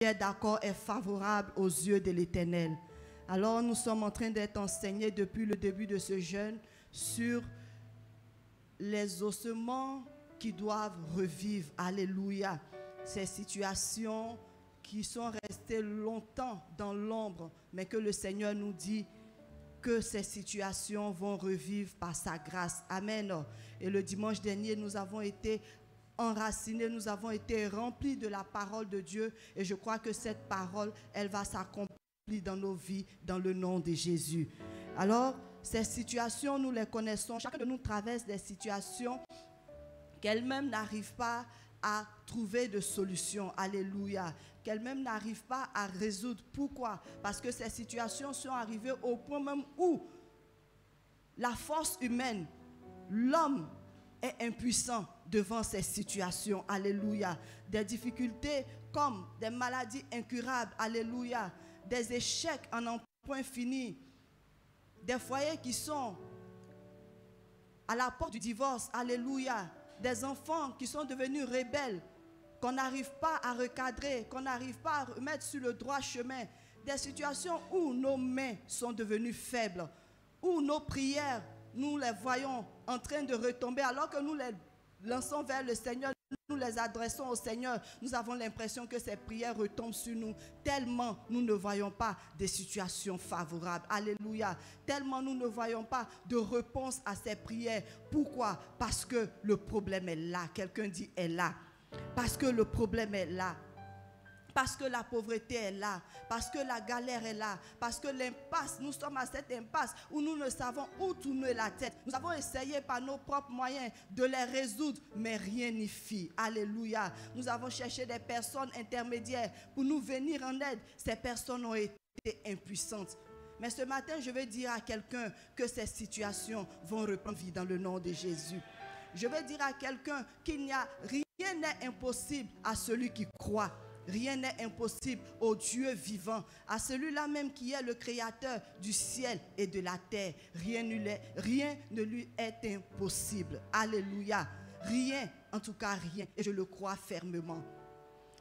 est d'accord est favorable aux yeux de l'Éternel. Alors nous sommes en train d'être enseignés depuis le début de ce jeûne sur les ossements qui doivent revivre. Alléluia. Ces situations qui sont restées longtemps dans l'ombre, mais que le Seigneur nous dit que ces situations vont revivre par sa grâce. Amen. Et le dimanche dernier, nous avons été enracinés, nous avons été remplis de la parole de Dieu. Et je crois que cette parole, elle va s'accomplir dans nos vies, dans le nom de Jésus. Alors, ces situations, nous les connaissons. Chacun de nous traverse des situations qu'elle-même n'arrive pas à trouver de solution. Alléluia. Qu'elle-même n'arrive pas à résoudre. Pourquoi? Parce que ces situations sont arrivées au point même où la force humaine, l'homme est impuissant devant ces situations. Alléluia. Des difficultés comme des maladies incurables. Alléluia. Des échecs en un point fini. Des foyers qui sont à la porte du divorce. Alléluia. Des enfants qui sont devenus rebelles, qu'on n'arrive pas à recadrer, qu'on n'arrive pas à remettre sur le droit chemin. Des situations où nos mains sont devenues faibles, où nos prières, nous les voyons en train de retomber, alors que nous les lançons vers le Seigneur, nous les adressons au Seigneur. Nous avons l'impression que ces prières retombent sur nous, tellement nous ne voyons pas des situations favorables. Alléluia. Tellement nous ne voyons pas de réponse à ces prières. Pourquoi? Parce que le problème est là. Quelqu'un dit est là. Parce que le problème est là. Parce que la pauvreté est là, parce que la galère est là, parce que l'impasse, nous sommes à cette impasse où nous ne savons où tourner la tête. Nous avons essayé par nos propres moyens de les résoudre, mais rien n'y fit. Alléluia. Nous avons cherché des personnes intermédiaires pour nous venir en aide. Ces personnes ont été impuissantes. Mais ce matin, je vais dire à quelqu'un que ces situations vont reprendre vie dans le nom de Jésus. Je vais dire à quelqu'un qu'il n'y a rien n'est impossible à celui qui croit. Rien n'est impossible au Dieu vivant, à celui-là même qui est le créateur du ciel et de la terre. Rien ne lui est impossible. Alléluia. Rien, en tout cas rien. Et je le crois fermement.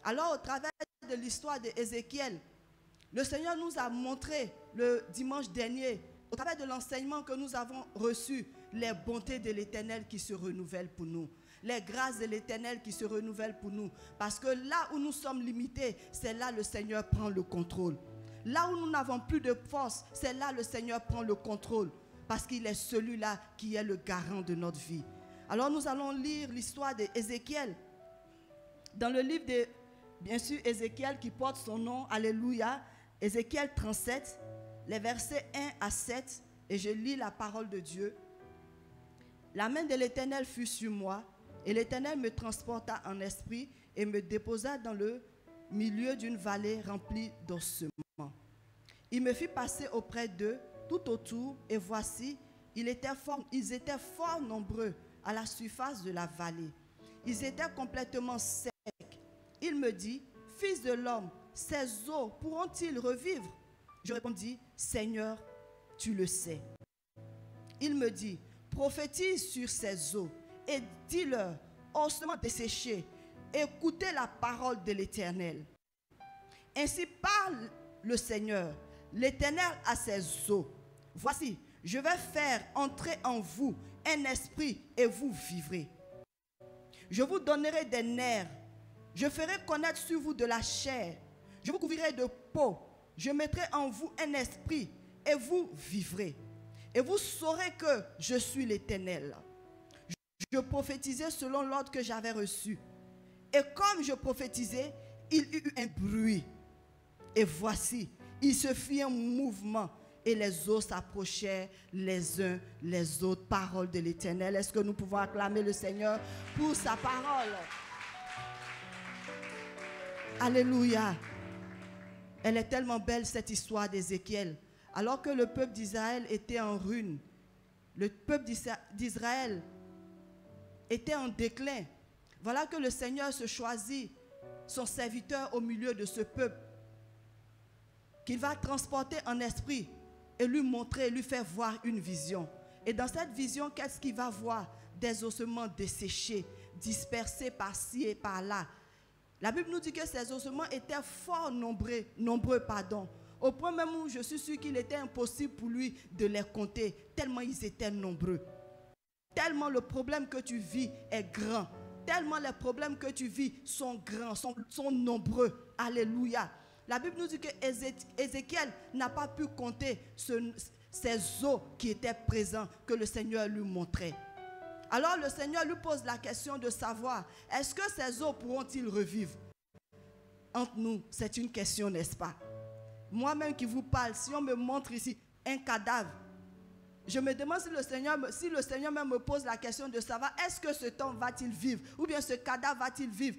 Alors, au travers de l'histoire d'Ézéchiel, le Seigneur nous a montré le dimanche dernier, au travers de l'enseignement que nous avons reçu, les bontés de l'Éternel qui se renouvellent pour nous. Les grâces de l'Éternel qui se renouvellent pour nous. Parce que là où nous sommes limités, c'est là le Seigneur prend le contrôle. Là où nous n'avons plus de force, c'est là le Seigneur prend le contrôle. Parce qu'il est celui-là qui est le garant de notre vie. Alors nous allons lire l'histoire d'Ézéchiel. Dans le livre de, bien sûr, Ézéchiel qui porte son nom, Alléluia, Ézéchiel 37, les versets 1 à 7, et je lis la parole de Dieu. La main de l'Éternel fut sur moi, et l'Éternel me transporta en esprit et me déposa dans le milieu d'une vallée remplie d'ossements. Il me fit passer auprès d'eux tout autour, et voici, ils étaient fort nombreux à la surface de la vallée. Ils étaient complètement secs. Il me dit, fils de l'homme, ces eaux pourront-ils revivre? Je répondis, Seigneur, tu le sais. Il me dit, prophétise sur ces eaux et dis-leur, ossements desséchés, écoutez la parole de l'Éternel. Ainsi parle le Seigneur, l'Éternel à ses eaux. Voici, je vais faire entrer en vous un esprit et vous vivrez. Je vous donnerai des nerfs, je ferai connaître sur vous de la chair, je vous couvrirai de peau, je mettrai en vous un esprit et vous vivrez. Et vous saurez que je suis l'Éternel. Je prophétisais selon l'ordre que j'avais reçu. Et comme je prophétisais, il y eut un bruit. Et voici, il se fit un mouvement. Et les eaux s'approchèrent les uns les autres. Parole de l'Éternel. Est-ce que nous pouvons acclamer le Seigneur pour sa parole? Alléluia. Elle est tellement belle cette histoire d'Ézéchiel. Alors que le peuple d'Israël était en ruine, le peuple d'Israël était en déclin. Voilà que le Seigneur se choisit son serviteur au milieu de ce peuple, qu'il va transporter en esprit et lui montrer, lui faire voir une vision. Et dans cette vision, qu'est-ce qu'il va voir? Des ossements desséchés, dispersés par-ci et par-là. La Bible nous dit que ces ossements étaient fort nombreux, pardon. Au point même où je suis sûr qu'il était impossible pour lui de les compter, tellement ils étaient nombreux. Tellement le problème que tu vis est grand. Tellement les problèmes que tu vis sont grands, sont nombreux. Alléluia. La Bible nous dit que Ézéchiel n'a pas pu compter ces os qui étaient présents, que le Seigneur lui montrait. Alors le Seigneur lui pose la question de savoir, est-ce que ces os pourront-ils revivre? Entre nous, c'est une question, n'est-ce pas? Moi-même qui vous parle, si on me montre ici un cadavre, je me demande si le Seigneur même me pose la question de savoir, est-ce que ce homme va-t-il vivre? Ou bien ce cadavre va-t-il vivre?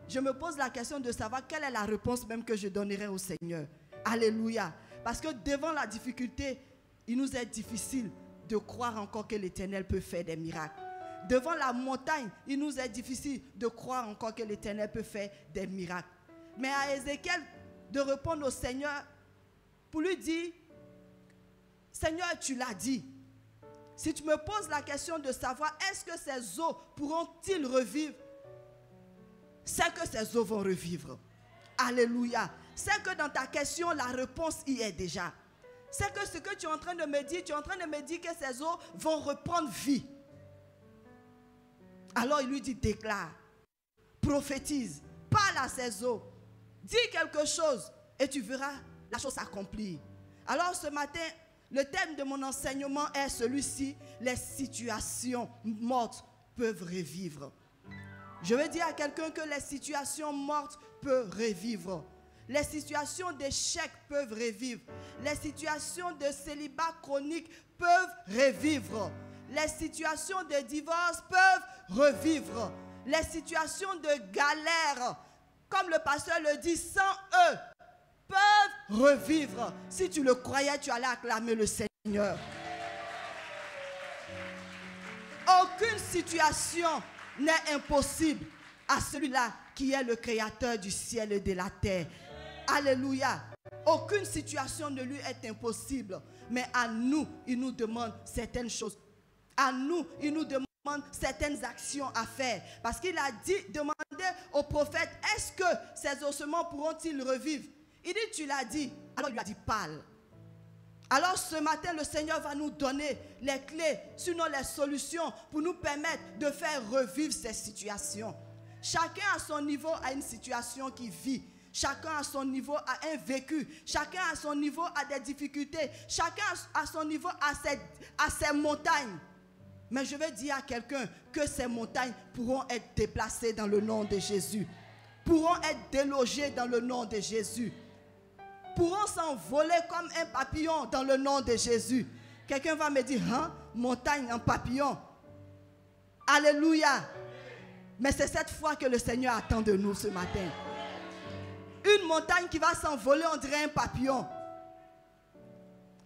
Je me pose la question de savoir quelle est la réponse même que je donnerai au Seigneur. Alléluia. Parce que devant la difficulté, il nous est difficile de croire encore que l'Éternel peut faire des miracles. Devant la montagne, il nous est difficile de croire encore que l'Éternel peut faire des miracles. Mais à Ézéchiel, de répondre au Seigneur pour lui dire, Seigneur, tu l'as dit. Si tu me poses la question de savoir, est-ce que ces os pourront-ils revivre? C'est que ces os vont revivre. Alléluia. C'est que dans ta question, la réponse y est déjà. C'est que ce que tu es en train de me dire, tu es en train de me dire que ces os vont reprendre vie. Alors il lui dit, déclare, prophétise, parle à ces os, dis quelque chose et tu verras la chose s'accomplir. Alors ce matin, le thème de mon enseignement est celui-ci, les situations mortes peuvent revivre. Je veux dire à quelqu'un que les situations mortes peuvent revivre. Les situations d'échec peuvent revivre. Les situations de célibat chronique peuvent revivre. Les situations de divorce peuvent revivre. Les situations de galère, comme le pasteur le dit, sans eux, peuvent revivre. Si tu le croyais, tu allais acclamer le Seigneur. Aucune situation n'est impossible à celui-là qui est le créateur du ciel et de la terre. Alléluia. Aucune situation ne lui est impossible. Mais à nous, il nous demande certaines choses. À nous, il nous demande certaines actions à faire. Parce qu'il a dit, demandez au prophète, est-ce que ces ossements pourront-ils revivre? Il dit, tu l'as dit. Alors il lui a dit, parle. Alors ce matin, le Seigneur va nous donner les clés, sinon les solutions pour nous permettre de faire revivre ces situations. Chacun à son niveau a une situation qu'il vit. Chacun à son niveau a un vécu. Chacun à son niveau a des difficultés. Chacun à son niveau a ses montagnes. Mais je vais dire à quelqu'un que ces montagnes pourront être déplacées dans le nom de Jésus. Pourront être délogées dans le nom de Jésus. Pourront s'envoler comme un papillon dans le nom de Jésus. Quelqu'un va me dire, hein, montagne en papillon. Alléluia. Mais c'est cette foi que le Seigneur attend de nous ce matin. Une montagne qui va s'envoler, on dirait un papillon.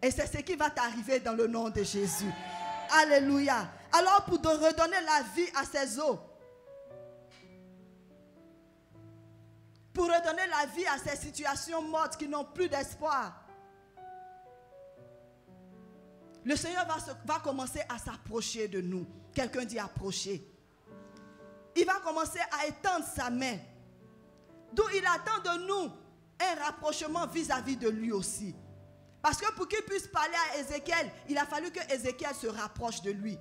Et c'est ce qui va t'arriver dans le nom de Jésus. Alléluia. Alors pour redonner la vie à ces eaux, pour redonner la vie à ces situations mortes qui n'ont plus d'espoir, le Seigneur va commencer à s'approcher de nous. Quelqu'un dit approcher. Il va commencer à étendre sa main. D'où il attend de nous un rapprochement vis-à-vis de lui aussi. Parce que pour qu'il puisse parler à Ézéchiel, il a fallu que Ézéchiel se rapproche de lui.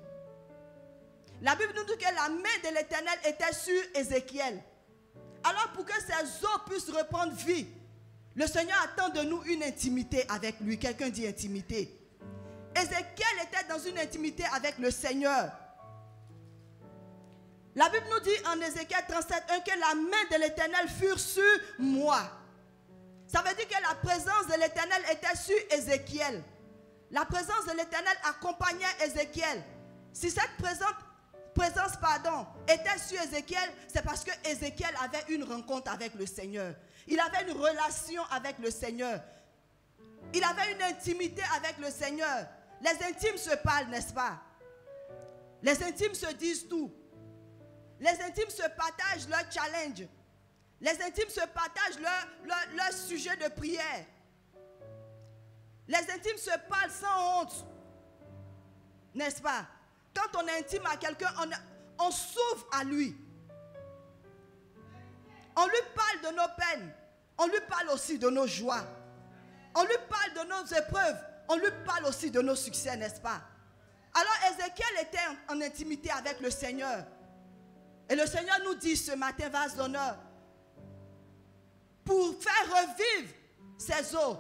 La Bible nous dit que la main de l'Éternel était sur Ézéchiel. Alors pour que ces eaux puissent reprendre vie, le Seigneur attend de nous une intimité avec lui. Quelqu'un dit intimité. Ézéchiel était dans une intimité avec le Seigneur. La Bible nous dit en Ézéchiel 37:1 que la main de l'Éternel fut sur moi. Ça veut dire que la présence de l'Éternel était sur Ézéchiel. La présence de l'Éternel accompagnait Ézéchiel. Si cette présence était sur Ézéchiel, c'est parce que Ézéchiel avait une rencontre avec le Seigneur. Il avait une relation avec le Seigneur. Il avait une intimité avec le Seigneur. Les intimes se parlent, n'est-ce pas? Les intimes se disent tout. Les intimes se partagent leur challenge. Les intimes se partagent leur sujet de prière. Les intimes se parlent sans honte. N'est-ce pas? Quand on est intime à quelqu'un, on s'ouvre à lui. On lui parle de nos peines. On lui parle aussi de nos joies. On lui parle de nos épreuves. On lui parle aussi de nos succès, n'est-ce pas? Alors Ézéchiel était en intimité avec le Seigneur. Et le Seigneur nous dit ce matin, vase d'honneur, pour faire revivre ces eaux,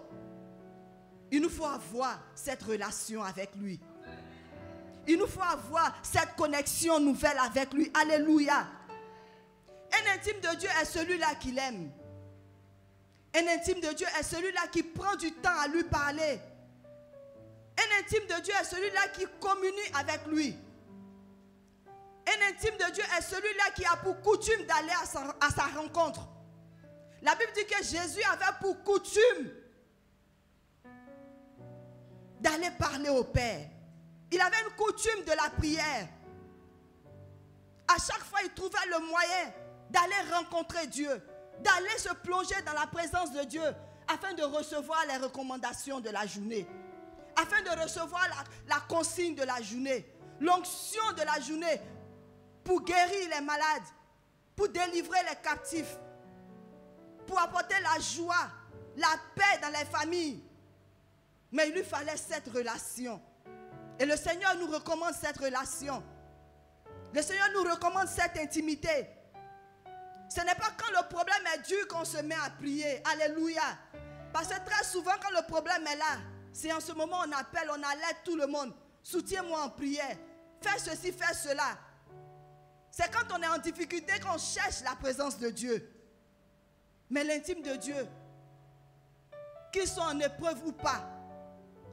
il nous faut avoir cette relation avec lui. Il nous faut avoir cette connexion nouvelle avec lui. Alléluia. Un intime de Dieu est celui-là qu'il aime. Un intime de Dieu est celui-là qui prend du temps à lui parler. Un intime de Dieu est celui-là qui communie avec lui. Un intime de Dieu est celui-là qui a pour coutume d'aller à sa rencontre. La Bible dit que Jésus avait pour coutume d'aller parler au Père. Il avait une coutume de la prière. À chaque fois, il trouvait le moyen d'aller rencontrer Dieu, d'aller se plonger dans la présence de Dieu afin de recevoir les recommandations de la journée, afin de recevoir la consigne de la journée, l'onction de la journée pour guérir les malades, pour délivrer les captifs, pour apporter la joie, la paix dans les familles. Mais il lui fallait cette relation. Et le Seigneur nous recommande cette relation. Le Seigneur nous recommande cette intimité. Ce n'est pas quand le problème est dur qu'on se met à prier. Alléluia. Parce que très souvent quand le problème est là, c'est en ce moment on appelle, on alerte tout le monde. Soutiens-moi en prière. Fais ceci, fais cela. C'est quand on est en difficulté qu'on cherche la présence de Dieu. Mais l'intime de Dieu, qu'ils soient en épreuve ou pas,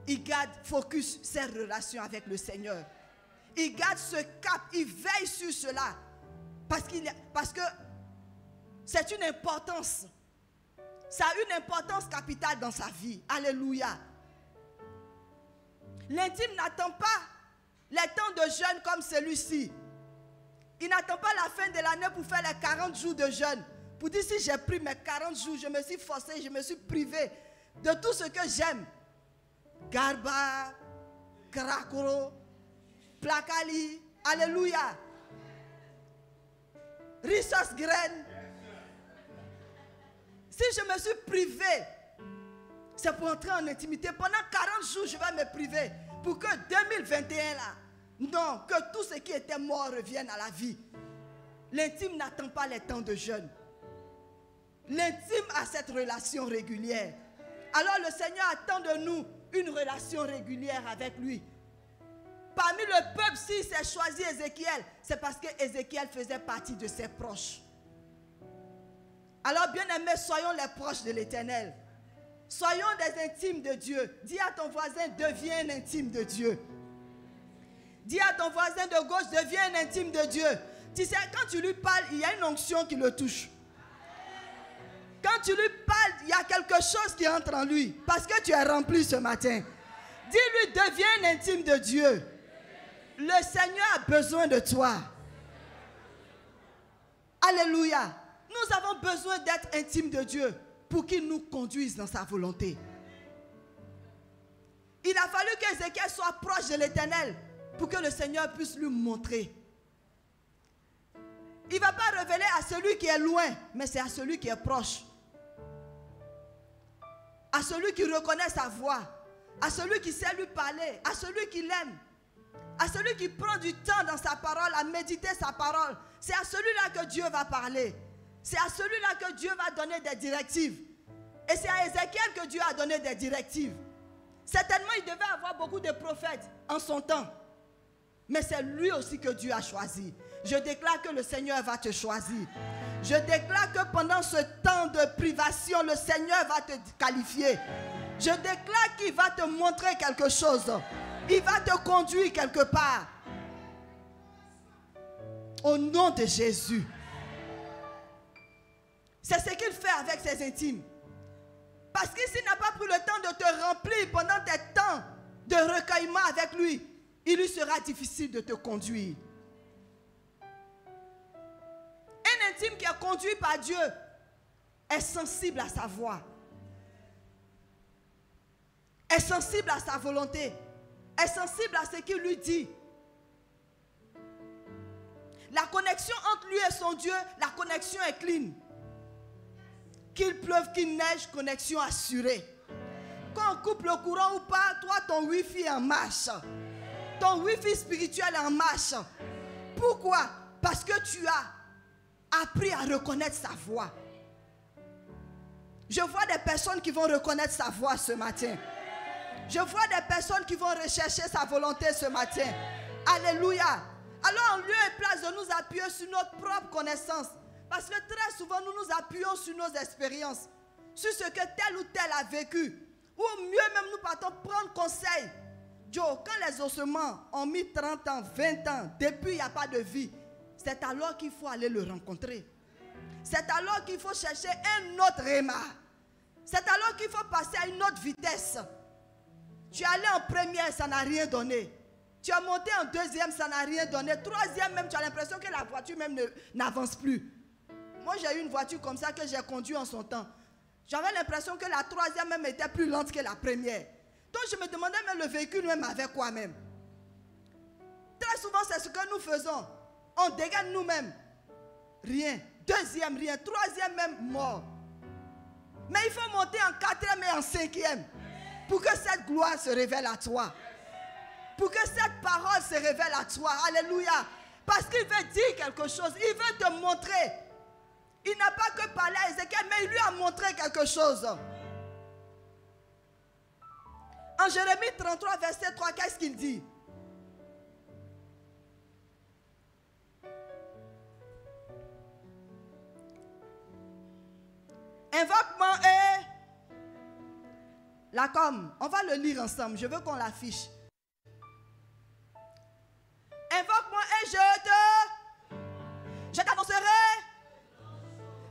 il garde focus ses relations avec le Seigneur. Il garde ce cap, il veille sur cela. Parce que c'est une importance. Ça a une importance capitale dans sa vie. Alléluia. L'intime n'attend pas les temps de jeûne comme celui-ci. Il n'attend pas la fin de l'année pour faire les 40 jours de jeûne. Pour dire si j'ai pris mes 40 jours, je me suis forcé, je me suis privé de tout ce que j'aime. Garba, Krakoro, Plakali, Alléluia. Rissos graine. Si je me suis privé, c'est pour entrer en intimité. Pendant 40 jours, je vais me priver. Pour que 2021 là, non, que tout ce qui était mort revienne à la vie. L'intime n'attend pas les temps de jeûne. L'intime a cette relation régulière. Alors le Seigneur attend de nous une relation régulière avec lui. Parmi le peuple, s'il s'est choisi Ézéchiel, c'est parce que Ézéchiel faisait partie de ses proches. Alors bien aimés, soyons les proches de l'Éternel. Soyons des intimes de Dieu. Dis à ton voisin, deviens un intime de Dieu. Dis à ton voisin de gauche, deviens un intime de Dieu. Tu sais, quand tu lui parles, il y a une onction qui le touche. Quand tu lui parles, il y a quelque chose qui entre en lui. Parce que tu es rempli ce matin. Dis-lui, deviens un intime de Dieu. Le Seigneur a besoin de toi. Alléluia. Nous avons besoin d'être intimes de Dieu pour qu'il nous conduise dans sa volonté. Il a fallu qu'Ézéchiel soit proche de l'Éternel pour que le Seigneur puisse lui montrer. Il ne va pas révéler à celui qui est loin, mais c'est à celui qui est proche. À celui qui reconnaît sa voix, à celui qui sait lui parler, à celui qui l'aime, à celui qui prend du temps dans sa parole, à méditer sa parole. C'est à celui-là que Dieu va parler. C'est à celui-là que Dieu va donner des directives. Et c'est à Ézéchiel que Dieu a donné des directives. Certainement, il devait avoir beaucoup de prophètes en son temps. Mais c'est lui aussi que Dieu a choisi. Je déclare que le Seigneur va te choisir. Je déclare que pendant ce temps de privation, le Seigneur va te qualifier. Je déclare qu'il va te montrer quelque chose. Il va te conduire quelque part. Au nom de Jésus. C'est ce qu'il fait avec ses intimes. Parce que s'il n'a pas pris le temps de te remplir pendant tes temps de recueillement avec lui, il lui sera difficile de te conduire. Un intime qui est conduit par Dieu est sensible à sa voix, est sensible à sa volonté, est sensible à ce qu'il lui dit. La connexion entre lui et son Dieu, la connexion est clean. Qu'il pleuve, qu'il neige, connexion assurée. Quand on coupe le courant ou pas, toi, ton wifi est en marche. Ton wifi spirituel est en marche. Pourquoi? Parce que tu as appris à reconnaître sa voix. Je vois des personnes qui vont reconnaître sa voix ce matin. Je vois des personnes qui vont rechercher sa volonté ce matin. Alléluia. Alors en lieu et place de nous appuyer sur notre propre connaissance, parce que très souvent nous nous appuyons sur nos expériences, sur ce que tel ou tel a vécu, ou mieux même nous partons prendre conseil. Joe, quand les ossements ont mis 30 ans, 20 ans, depuis il n'y a pas de vie, c'est alors qu'il faut aller le rencontrer. C'est alors qu'il faut chercher un autre réma. C'est alors qu'il faut passer à une autre vitesse. Tu es allé en première, ça n'a rien donné. Tu as monté en deuxième, ça n'a rien donné. Troisième même, tu as l'impression que la voiture même n'avance plus. Moi, j'ai eu une voiture comme ça que j'ai conduite en son temps. J'avais l'impression que la troisième même était plus lente que la première. Donc, je me demandais même le véhicule même avec quoi même. Très souvent, c'est ce que nous faisons. On dégaine nous-mêmes. Rien. Deuxième, rien. Troisième, même mort. Mais il faut monter en quatrième et en cinquième pour que cette gloire se révèle à toi. Pour que cette parole se révèle à toi. Alléluia. Parce qu'il veut dire quelque chose. Il veut te montrer. Il n'a pas que parlé à Ézéchiel, mais il lui a montré quelque chose. En Jérémie 33, verset 3, qu'est-ce qu'il dit? Invoque-moi et la com. On va le lire ensemble. Je veux qu'on l'affiche. Invoque-moi et je t'annoncerai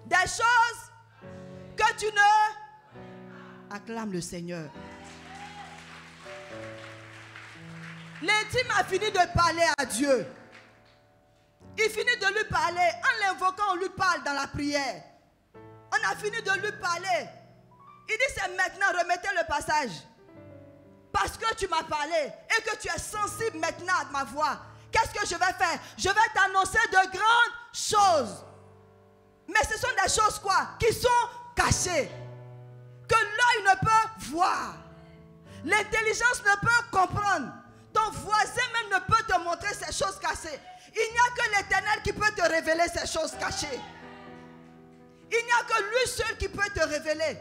des choses que tu ne... Acclame le Seigneur. L'intime a fini de parler à Dieu. Il finit de lui parler. En l'invoquant, on lui parle dans la prière. On a fini de lui parler. Il dit, c'est maintenant, remettez le passage. Parce que tu m'as parlé et que tu es sensible maintenant à ma voix. Qu'est-ce que je vais faire? Je vais t'annoncer de grandes choses. Mais ce sont des choses quoi? Qui sont cachées. Que l'œil ne peut voir. L'intelligence ne peut comprendre. Ton voisin même ne peut te montrer ces choses cachées. Il n'y a que l'Éternel qui peut te révéler ces choses cachées. Il n'y a que lui seul qui peut te révéler.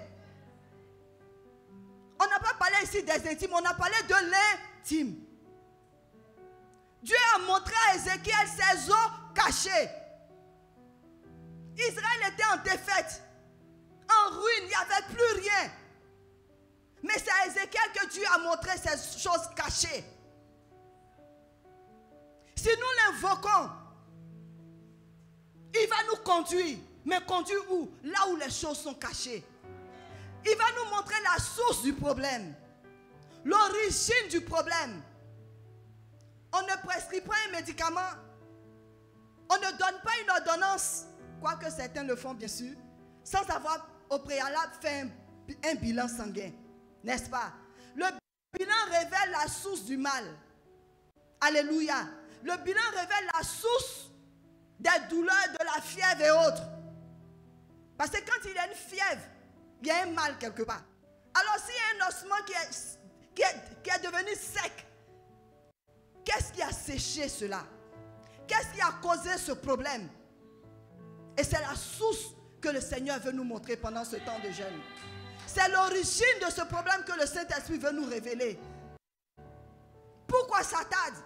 On n'a pas parlé ici des intimes, on a parlé de l'intime. Dieu a montré à Ézéchiel ses eaux cachées. Israël était en défaite, en ruine, il n'y avait plus rien. Mais c'est à Ézéchiel que Dieu a montré ces choses cachées. Si nous l'invoquons, il va nous conduire. Mais conduire où? Là où les choses sont cachées. Il va nous montrer la source du problème. L'origine du problème. On ne prescrit pas un médicament. On ne donne pas une ordonnance. Quoique certains le font bien sûr. Sans avoir au préalable fait un bilan sanguin. N'est-ce pas? Le bilan révèle la source du mal. Alléluia. Le bilan révèle la source des douleurs, de la fièvre et autres. Parce que quand il y a une fièvre, il y a un mal quelque part. Alors s'il y a un ossement qui est devenu sec, qu'est-ce qui a séché cela? Qu'est-ce qui a causé ce problème? Et c'est la source que le Seigneur veut nous montrer pendant ce temps de jeûne. C'est l'origine de ce problème que le Saint-Esprit veut nous révéler. Pourquoi ça tarde?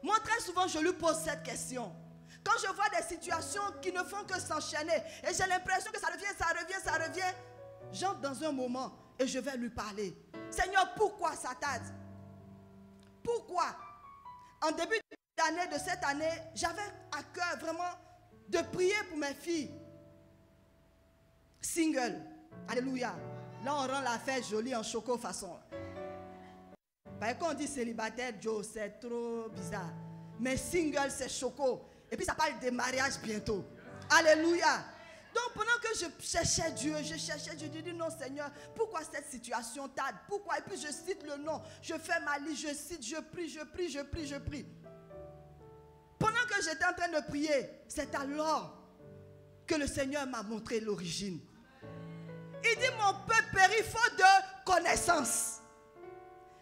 Moi très souvent je lui pose cette question. Quand je vois des situations qui ne font que s'enchaîner et j'ai l'impression que ça revient, j'entre dans un moment et je vais lui parler. Seigneur, pourquoi ça tarde? Pourquoi? En début d'année, de cette année, j'avais à cœur vraiment de prier pour mes filles single. Alléluia. Là, on rend l'affaire jolie en choco façon. Parce que quand on dit célibataire, Joe, c'est trop bizarre. Mais single, c'est choco. Et puis ça parle de mariage bientôt. Alléluia. Donc pendant que je cherchais Dieu, je dis non Seigneur, pourquoi cette situation tarde? Pourquoi? Et puis je cite le nom, je fais ma liste, je cite, je prie. Pendant que j'étais en train de prier, c'est alors que le Seigneur m'a montré l'origine. Il dit mon peuple périt faute de connaissance.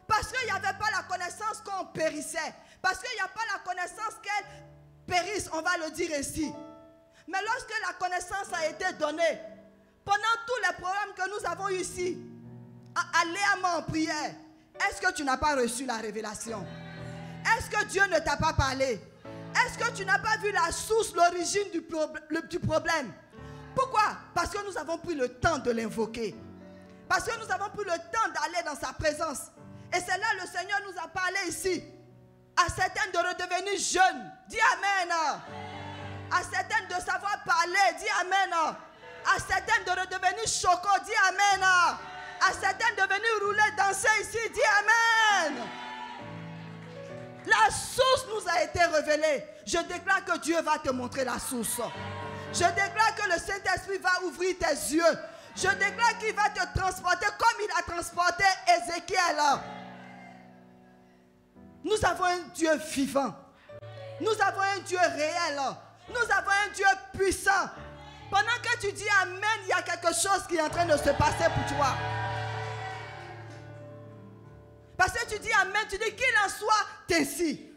Parce qu'il n'y avait pas la connaissance qu'on périssait. Parce qu'il n'y a pas la connaissance qu'elle périsse, on va le dire ainsi. Mais lorsque la connaissance a été donnée, pendant tous les problèmes que nous avons eu ici, alléamment en prière, est-ce que tu n'as pas reçu la révélation? Est-ce que Dieu ne t'a pas parlé? Est-ce que tu n'as pas vu la source, l'origine du problème? Pourquoi? Parce que nous avons pris le temps de l'invoquer. Parce que nous avons pris le temps d'aller dans sa présence. Et c'est là le Seigneur nous a parlé ici. À certaines de redevenir jeunes. Dis Amen. À certaines de savoir parler. Dis Amen. À certaines de redevenir choco. Dis Amen. À certaines de venir rouler, danser ici. Dis Amen. La source nous a été révélée. Je déclare que Dieu va te montrer la source. Je déclare que le Saint-Esprit va ouvrir tes yeux. Je déclare qu'il va te transporter comme il a transporté Ézéchiel. Nous avons un Dieu vivant. Nous avons un Dieu réel. Nous avons un Dieu puissant. Pendant que tu dis Amen, il y a quelque chose qui est en train de se passer pour toi. Parce que tu dis Amen, tu dis qu'il en soit ainsi.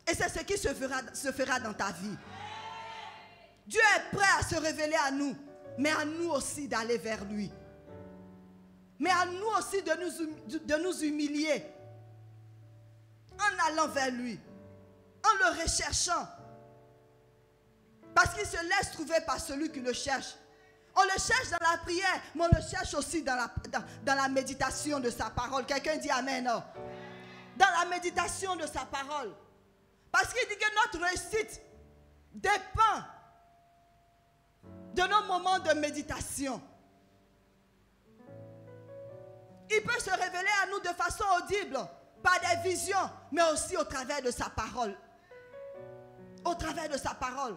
Et c'est ce qui se fera dans ta vie. Dieu est prêt à se révéler à nous, mais à nous aussi d'aller vers lui. Mais à nous aussi de nous humilier en allant vers lui, en le recherchant. Parce qu'il se laisse trouver par celui qui le cherche. On le cherche dans la prière, mais on le cherche aussi dans la méditation de sa parole. Quelqu'un dit Amen. Dans la méditation de sa parole. Parce qu'il dit que notre réussite dépend de nos moments de méditation. Il peut se révéler à nous de façon audible, par des visions, mais aussi au travers de sa parole. Au travers de sa parole.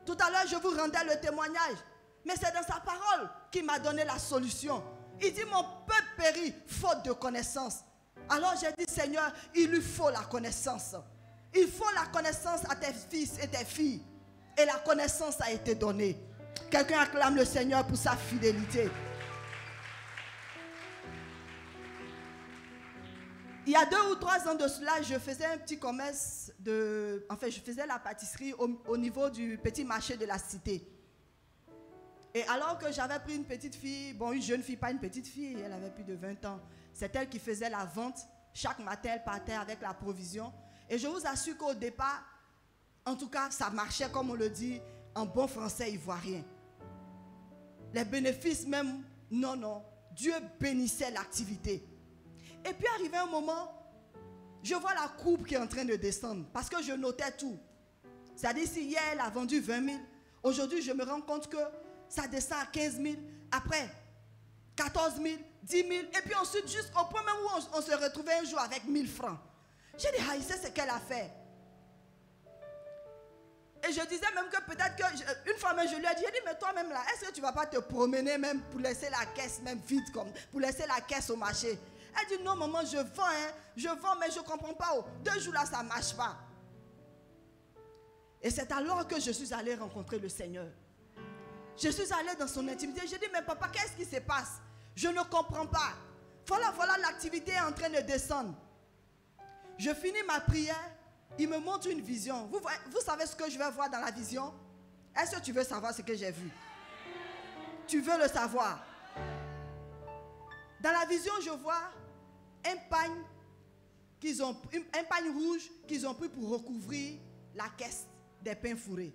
Tout à l'heure, je vous rendais le témoignage, mais c'est dans sa parole qu'il m'a donné la solution. Il dit, mon peuple périt faute de connaissance. Alors j'ai dit, Seigneur, il lui faut la connaissance. Il faut la connaissance à tes fils et tes filles. Et la connaissance a été donnée. Quelqu'un acclame le Seigneur pour sa fidélité. Il y a 2 ou 3 ans de cela, je faisais un petit commerce je faisais la pâtisserie au niveau du petit marché de la cité. Et alors que j'avais pris une petite fille, une jeune fille, pas une petite fille, elle avait plus de 20 ans. C'est elle qui faisait la vente. Chaque matin, elle partait avec la provision. Et je vous assure qu'au départ, en tout cas, ça marchait comme on le dit en bon français ivoirien. Les bénéfices même, non. Dieu bénissait l'activité. Et puis arrivé un moment, je vois la courbe qui est en train de descendre. Parce que je notais tout. C'est-à-dire si hier elle a vendu 20 000, aujourd'hui je me rends compte que ça descend à 15 000, après 14 000, 10 000, et puis ensuite jusqu'au point même où on se retrouvait un jour avec 1000 francs. J'ai dit, il sait ce qu'elle a fait. Et je disais même que peut-être que, une fois même je lui ai dit, mais toi-même là, est-ce que tu ne vas pas te promener même pour laisser la caisse même vide, comme pour laisser la caisse au marché? Elle dit, non maman, je vends, mais je ne comprends pas. 2 jours là, ça ne marche pas. Et c'est alors que je suis allée rencontrer le Seigneur. Je suis allée dans son intimité. J'ai dit, mais papa, qu'est-ce qui se passe? Je ne comprends pas. Voilà, l'activité est en train de descendre. Je finis ma prière. Il me montre une vision. Vous savez ce que je vais voir dans la vision? Est-ce que tu veux savoir ce que j'ai vu? Tu veux le savoir? Dans la vision, je vois un pagne rouge qu'ils ont pris pour recouvrir la caisse des pains fourrés.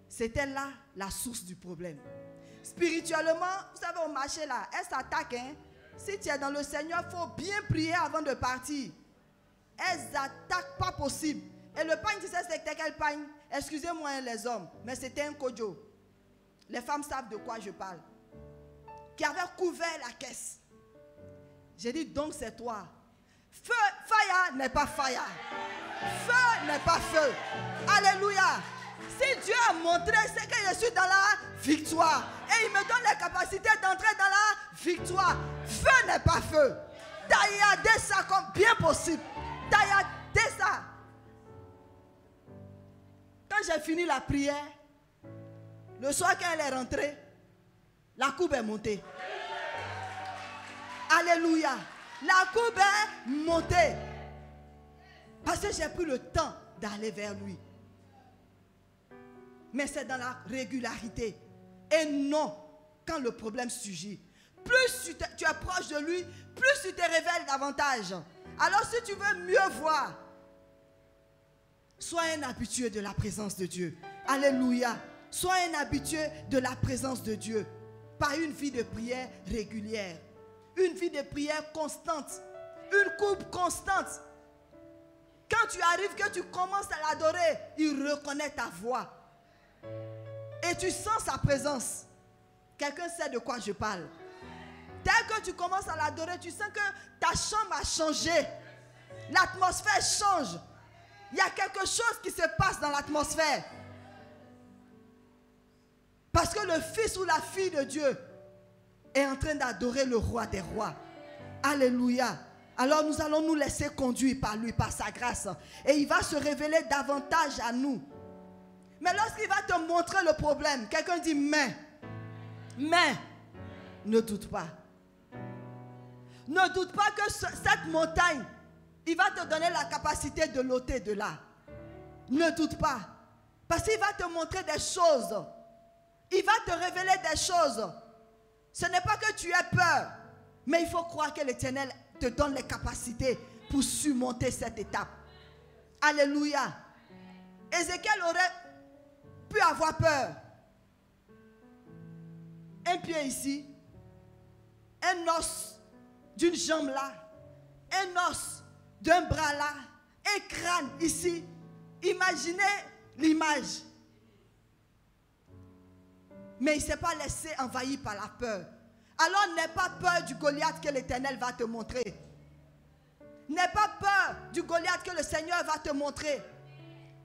C'était là la source du problème. Spirituellement, vous savez, au marché là, elle s'attaque. Si tu es dans le Seigneur, il faut bien prier avant de partir. Elles attaquent pas possible. Et le pagne, tu sais, c'était quel pagne? Excusez-moi les hommes, mais c'était un kojo. Les femmes savent de quoi je parle. Qui avait couvert la caisse. J'ai dit, donc c'est toi. Feu, fire n'est pas fire. Feu n'est pas feu. Alléluia. Si Dieu a montré, c'est que je suis dans la victoire. Et il me donne la capacité d'entrer dans la victoire. Feu n'est pas feu. Tailladez ça comme bien possible. Tailladez ça. Quand j'ai fini la prière, le soir quand elle est rentrée, la courbe est montée. Alléluia. La courbe est montée. Parce que j'ai pris le temps d'aller vers lui. Mais c'est dans la régularité. Et non quand le problème surgit. Plus tu es proche de lui, plus tu te révèles davantage. Alors si tu veux mieux voir, sois un habitué de la présence de Dieu. Alléluia. Sois un habitué de la présence de Dieu. Par une vie de prière régulière. Une vie de prière constante. Une courbe constante. Quand tu arrives, que tu commences à l'adorer, il reconnaît ta voix. Et tu sens sa présence. Quelqu'un sait de quoi je parle. Dès que tu commences à l'adorer, tu sens que ta chambre a changé. L'atmosphère change. Il y a quelque chose qui se passe dans l'atmosphère. Parce que le fils ou la fille de Dieu est en train d'adorer le roi des rois. Alléluia. Alors nous allons nous laisser conduire par lui, par sa grâce. Et il va se révéler davantage à nous. Mais lorsqu'il va te montrer le problème, quelqu'un dit mais, ne doute pas. Ne doute pas que cette montagne, il va te donner la capacité de l'ôter de là. Ne doute pas. Parce qu'il va te montrer des choses. Il va te révéler des choses. Ce n'est pas que tu aies peur, mais il faut croire que l'Éternel te donne les capacités pour surmonter cette étape. Alléluia. Ézéchiel aurait pu avoir peur. Un pied ici, un os d'une jambe là, un os d'un bras là, un crâne ici. Imaginez l'image. Mais il ne s'est pas laissé envahir par la peur. Alors n'aie pas peur du Goliath que l'Éternel va te montrer. N'aie pas peur du Goliath que le Seigneur va te montrer.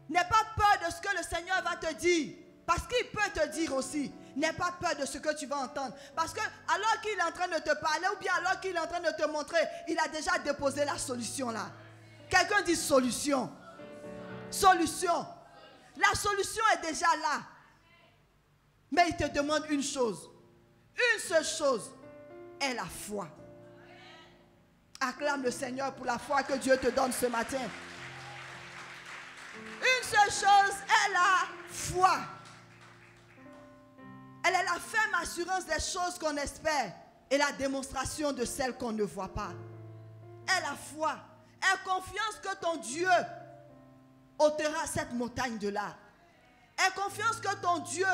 N'aie pas peur de ce que le Seigneur va te dire. Parce qu'il peut te dire aussi. N'aie pas peur de ce que tu vas entendre. Parce que alors qu'il est en train de te parler ou bien alors qu'il est en train de te montrer, il a déjà déposé la solution là. Quelqu'un dit solution. Solution. La solution est déjà là. Mais il te demande une chose. Une seule chose est la foi. Acclame le Seigneur pour la foi que Dieu te donne ce matin. Une seule chose est la foi. Elle est la ferme assurance des choses qu'on espère et la démonstration de celles qu'on ne voit pas. Est la foi. Aie confiance que ton Dieu ôtera cette montagne de là. Aie confiance que ton Dieu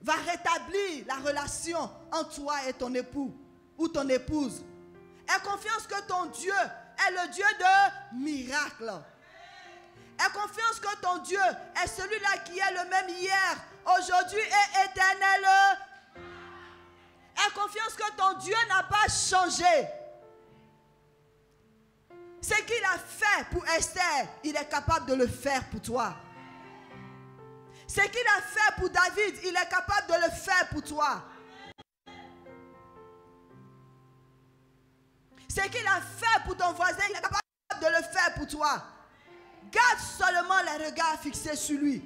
va rétablir la relation entre toi et ton époux ou ton épouse. Aie confiance que ton Dieu est le Dieu de miracles. Aie confiance que ton Dieu est celui-là qui est le même hier, aujourd'hui et éternel. Aie confiance que ton Dieu n'a pas changé. Ce qu'il a fait pour Esther, il est capable de le faire pour toi. Ce qu'il a fait pour David, il est capable de le faire pour toi. Ce qu'il a fait pour ton voisin, il est capable de le faire pour toi. Garde seulement les regards fixés sur lui.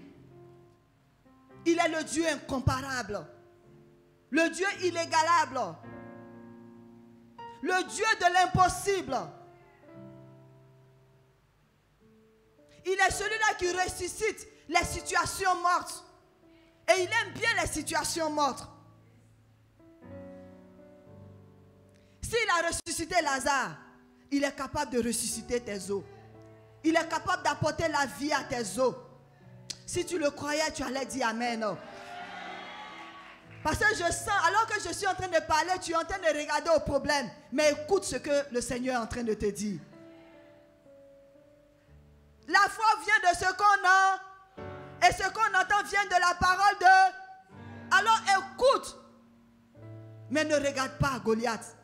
Il est le Dieu incomparable. Le Dieu inégalable. Le Dieu de l'impossible. Il est celui-là qui ressuscite les situations mortes. Et il aime bien les situations mortes. S'il a ressuscité Lazare, il est capable de ressusciter tes os. Il est capable d'apporter la vie à tes os. Si tu le croyais, tu allais dire Amen. Parce que je sens, alors que je suis en train de parler, tu es en train de regarder au problème. Mais écoute ce que le Seigneur est en train de te dire. La foi vient de ce qu'on a. Et ce qu'on entend vient de la parole de... Alors écoute. Mais ne regarde pas Goliath.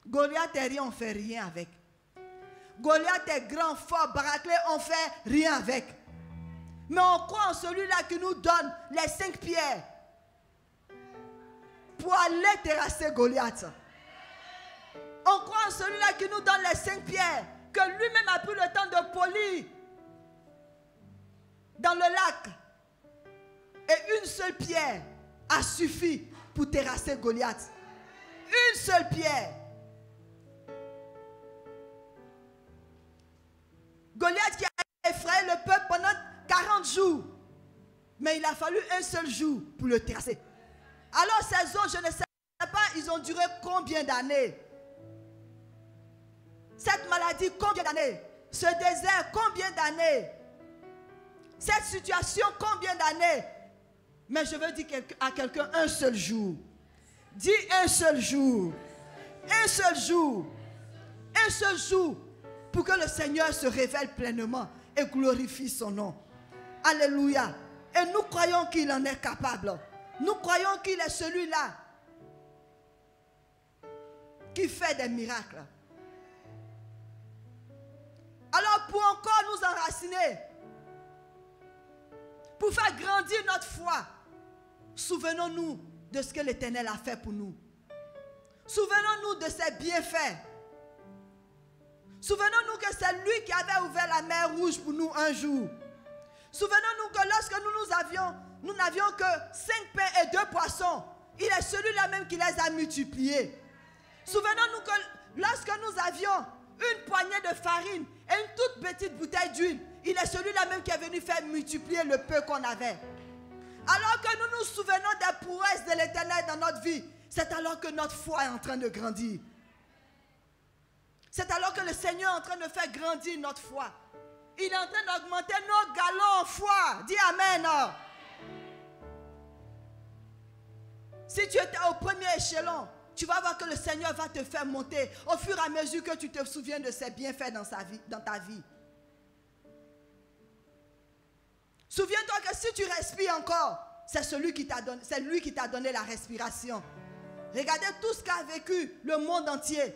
Goliath est rien, on ne fait rien avec. Goliath est grand, fort, baraquelé, on ne fait rien avec. Mais on croit en celui-là qui nous donne les 5 pierres pour aller terrasser Goliath. On croit en celui-là qui nous donne les 5 pierres que lui-même a pris le temps de polir dans le lac. Et une seule pierre a suffi pour terrasser Goliath. Une seule pierre. Goliath qui a effrayé le peuple pendant 40 jours. Mais il a fallu un seul jour pour le terrasser. Alors ces autres, je ne sais pas, ils ont duré combien d'années? Cette maladie, combien d'années? Ce désert, combien d'années? Cette situation, combien d'années? Mais je veux dire à quelqu'un un seul jour. Dis un seul jour. Un seul jour. Un seul jour pour que le Seigneur se révèle pleinement et glorifie son nom. Alléluia. Et nous croyons qu'il en est capable. Nous croyons qu'il est celui-là qui fait des miracles. Alors pour encore nous enraciner, pour faire grandir notre foi, souvenons-nous de ce que l'Éternel a fait pour nous. Souvenons-nous de ses bienfaits. Souvenons-nous que c'est lui qui avait ouvert la mer Rouge pour nous un jour. Souvenons-nous que lorsque nous n'avions que 5 pains et 2 poissons, il est celui-là même qui les a multipliés. Souvenons-nous que lorsque nous avions une poignée de farine et une toute petite bouteille d'huile, il est celui-là même qui est venu faire multiplier le peu qu'on avait. Alors que nous nous souvenons des prouesses de l'Éternel dans notre vie, c'est alors que notre foi est en train de grandir. C'est alors que le Seigneur est en train de faire grandir notre foi. Il est en train d'augmenter nos galons en foi. Dis Amen. Si tu étais au premier échelon, tu vas voir que le Seigneur va te faire monter au fur et à mesure que tu te souviens de ses bienfaits dans ta vie. Souviens-toi que si tu respires encore, c'est lui qui t'a donné la respiration. Regardez tout ce qu'a vécu le monde entier.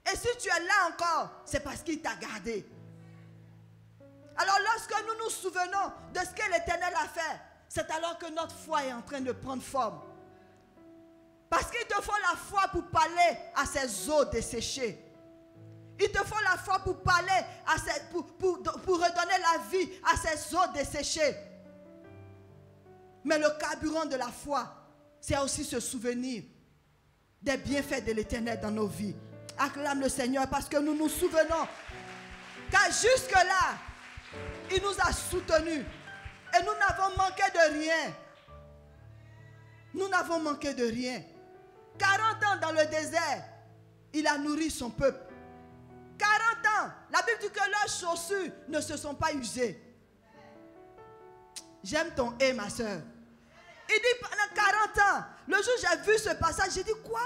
Et si tu es là encore, c'est parce qu'il t'a gardé. Alors lorsque nous nous souvenons de ce que l'Éternel a fait, c'est alors que notre foi est en train de prendre forme. Parce qu'il te faut la foi pour parler à ces eaux desséchées. Il te faut la foi pour parler, pour redonner la vie à ces eaux desséchées. Mais le carburant de la foi, c'est aussi se souvenir des bienfaits de l'Éternel dans nos vies. Acclame le Seigneur parce que nous nous souvenons qu'à jusque-là, il nous a soutenus et nous n'avons manqué de rien. Nous n'avons manqué de rien. 40 ans dans le désert, il a nourri son peuple. 40 ans, la Bible dit que leurs chaussures ne se sont pas usées. J'aime ton et ma soeur. Il dit pendant 40 ans, le jour où j'ai vu ce passage, j'ai dit quoi?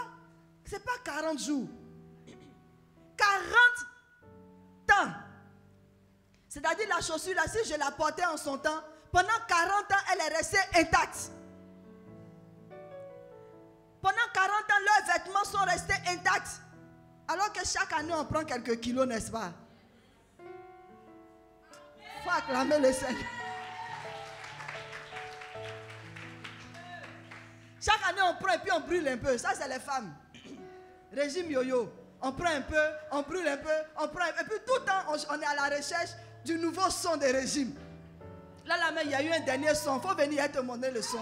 C'est pas 40 jours. 40 ans. C'est-à-dire la chaussure là, si je la portais en son temps, pendant 40 ans, elle est restée intacte. Pendant 40 ans, leurs vêtements sont restés intacts. Alors que chaque année, on prend quelques kilos, n'est-ce pas? Il faut acclamer le Seigneur. Chaque année, on prend et puis on brûle un peu. Ça, c'est les femmes. Régime yo-yo. On prend un peu, on brûle un peu, on prend un peu. Et puis tout le temps, on est à la recherche du nouveau son de régime. Là, il y a eu un dernier son. Il faut venir te montrer le son.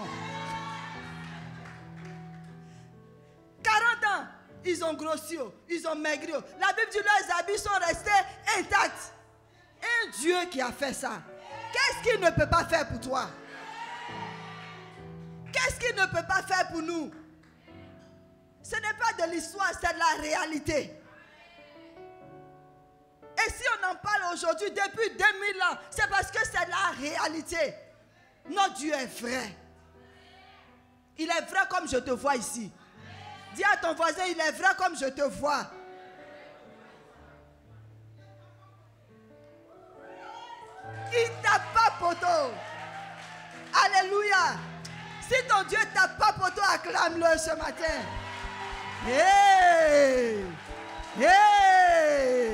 40 ans, ils ont grossi, ils ont maigri. La Bible dit que leurs habits sont restés intacts. Un Dieu qui a fait ça, qu'est-ce qu'il ne peut pas faire pour toi? Qu'est-ce qu'il ne peut pas faire pour nous? Ce n'est pas de l'histoire, c'est de la réalité. Et si on en parle aujourd'hui, depuis 2000 ans, c'est parce que c'est de la réalité. Notre Dieu est vrai. Il est vrai comme je te vois ici. Dis à ton voisin, il est vrai comme je te vois. Il tape pas poteau. Alléluia. Si ton Dieu tape pas poteau, acclame-le ce matin. Hey! Hey!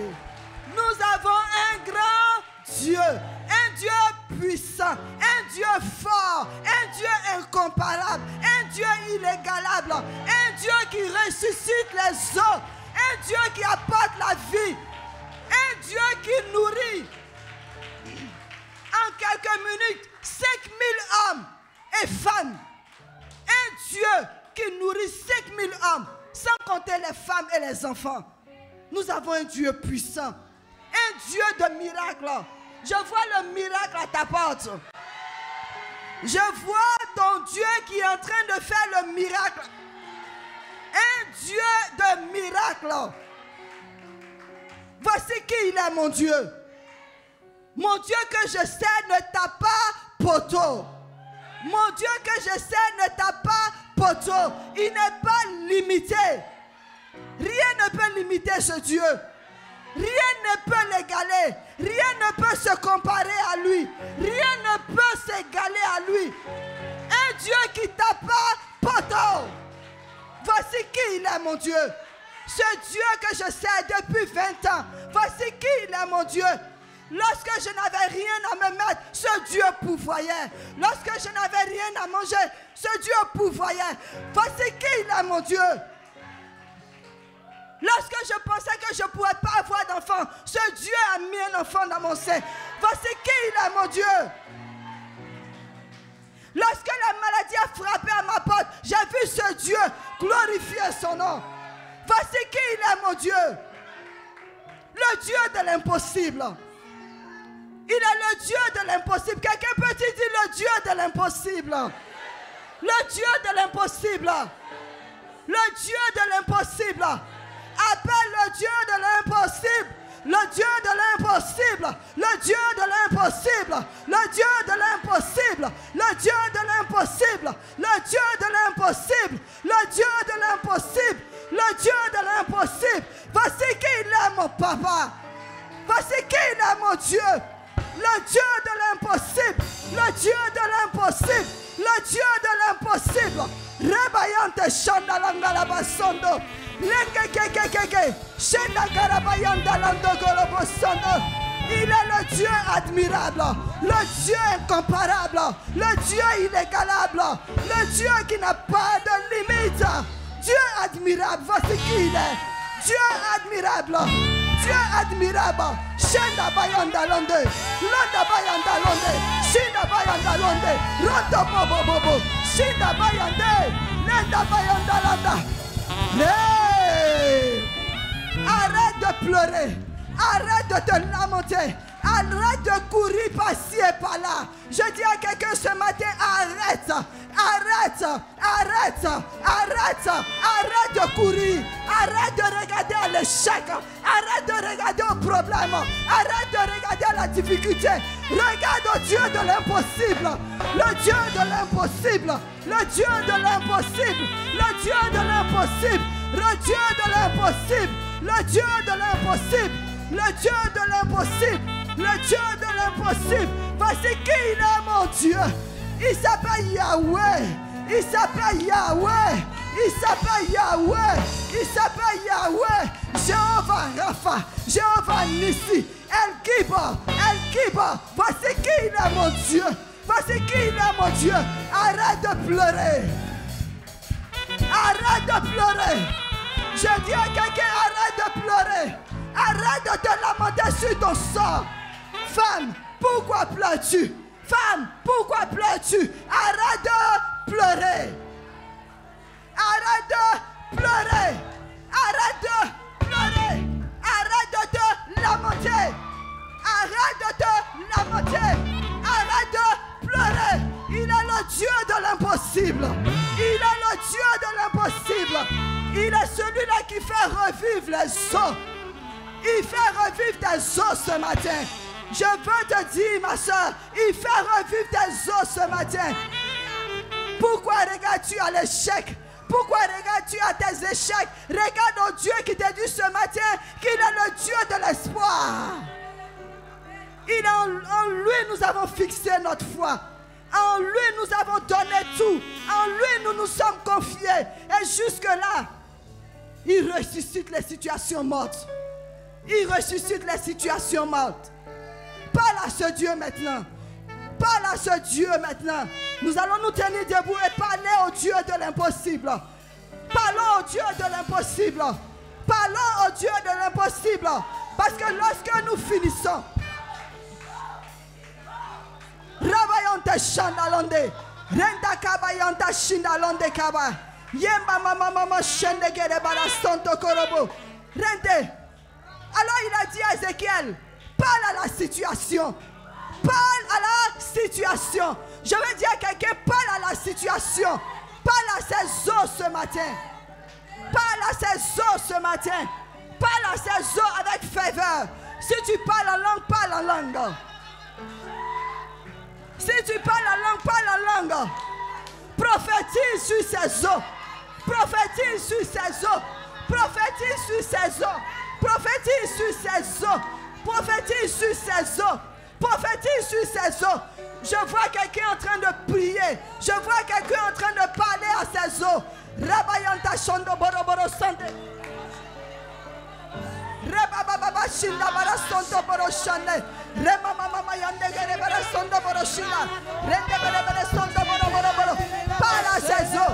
Nous avons un grand Dieu, un Dieu puissant, un Dieu fort, un Dieu incomparable, un Dieu inégalable, un Dieu qui ressuscite les eaux, un Dieu qui apporte la vie, un Dieu qui nourrit. En quelques minutes, et femmes. Un Dieu qui nourrit 5000 hommes, sans compter les femmes et les enfants. Nous avons un Dieu puissant, un Dieu de miracles. Je vois le miracle à ta porte. Je vois ton Dieu qui est en train de faire le miracle. Un Dieu de miracles. Voici qui il est, mon Dieu. Mon Dieu que je sais ne tape pas poteau. Mon Dieu que je sais ne tape pas poteau. Il n'est pas limité. Rien ne peut limiter ce Dieu. Rien ne peut l'égaler. Rien ne peut se comparer à lui. Rien ne peut s'égaler à lui. Un Dieu qui tape pas poteau. Voici qui il est, mon Dieu. Ce Dieu que je sais depuis 20 ans. Voici qui il est, mon Dieu. Lorsque je n'avais rien à me mettre, ce Dieu pourvoyait. Lorsque je n'avais rien à manger, ce Dieu pourvoyait. Voici qui il est, mon Dieu. Lorsque je pensais que je ne pourrais pas avoir d'enfant, ce Dieu a mis un enfant dans mon sein. Voici qui il est, mon Dieu. Lorsque la maladie a frappé à ma porte, j'ai vu ce Dieu glorifier son nom. Voici qui il est, mon Dieu. Le Dieu de l'impossible. Il est le Dieu de l'impossible. Quelqu'un peut-il dire le Dieu de l'impossible? Le Dieu de l'impossible. Le Dieu de l'impossible. Appelle le Dieu de l'impossible. Le Dieu de l'impossible. Le Dieu de l'impossible. Le Dieu de l'impossible. Le Dieu de l'impossible. Le Dieu de l'impossible. Le Dieu de l'impossible. Le Dieu de l'impossible. Voici qui il est, mon papa. Voici qui il est, mon Dieu. Le Dieu de l'impossible. Le Dieu de l'impossible. Le Dieu de l'impossible. Rebayante Shandalanga la basondo. Il est le Dieu admirable, le Dieu incomparable, le Dieu inégalable, le Dieu qui n'a pas de limite. Dieu admirable, voici qui il est. Dieu admirable, Dieu admirable. Shenda bayanda londe, londa bayanda londe, shinda bayanda londe, rondo bobo bobo, shinda bayande, lenda bayanda landa. Hey! Arrête de pleurer. Arrête de te lamenter. Arrête de courir par-ci et par-là. Je dis à quelqu'un ce matin, arrête. Arrête. Arrête. Arrête. Arrête de courir. Arrête de regarder à l'échec. Arrête de regarder au problème. Arrête de regarder à la difficulté. Regarde au Dieu de l'impossible. Le Dieu de l'impossible. Le Dieu de l'impossible. Le Dieu de l'impossible. Le Dieu de l'impossible. Le Dieu de l'impossible. Le Dieu de l'impossible. Le Dieu de l'impossible. Voici qui il est, mon Dieu. Il s'appelle Yahweh. Il s'appelle Yahweh. Il s'appelle Yahweh. Il s'appelle Yahweh. Jéhovah Rapha. Jéhovah Nissi. El Kiba. El Kiba. Voici qui il est, mon Dieu. Voici qui il est, mon Dieu. Arrête de pleurer. Arrête de pleurer. Je dis à quelqu'un, arrête de pleurer. Arrête de te lamenter sur ton sort. Femme, pourquoi pleures-tu? Femme, pourquoi pleures-tu? Arrête de pleurer. Arrête de pleurer. Arrête de pleurer. Arrête de te lamenter. Arrête de te lamenter. Arrête de pleurer. Il est le Dieu de l'impossible. Il est le Dieu de l'impossible. Il est celui-là qui fait revivre les os. Il fait revivre tes os ce matin. Je veux te dire, ma soeur, il fait revivre tes os ce matin. Pourquoi regardes-tu à l'échec? Pourquoi regardes-tu à tes échecs? Regarde au Dieu qui t'a dit ce matin qu'il est le Dieu de l'espoir. Il est en lui nous avons fixé notre foi. En lui nous avons donné tout. En lui nous nous sommes confiés. Et jusque-là, il ressuscite les situations mortes. Il ressuscite les situations mortes. Parle à ce Dieu maintenant. Parle à ce Dieu maintenant. Nous allons nous tenir debout et parler au Dieu de l'impossible. Parlons au Dieu de l'impossible. Parlons au Dieu de l'impossible. Parce que lorsque nous finissons, Rabayante Shandalonde, Renda Rakabayanta Shindalonde Kaba. Yemba mama Shendegere Barastonto Korobo. Rente. Alors il a dit à Ézéchiel, parle à la situation. Parle à la situation. Je veux dire à quelqu'un, parle à la situation. Parle à ses eaux ce matin. Parle à ses eaux ce matin. Parle à ses eaux avec ferveur. Si tu parles en langue, parle en langue. Si tu parles en langue, parle en langue. Prophétise sur ses eaux. Prophétise sur ses eaux. Prophétise sur ses eaux. Prophétise sur ses eaux. Prophétise sur ses eaux. Prophétise sur ses eaux. Je vois quelqu'un en train de prier. Je vois quelqu'un en train de parler à ses eaux. Rabayanta Shondo Boroboro Sande. Rebababa Shinda Barasondo Boroshane. Remama Yande Gere Barasondo Boroshina. Rende Gere Barasondo Boroboro. Parle à ses eaux.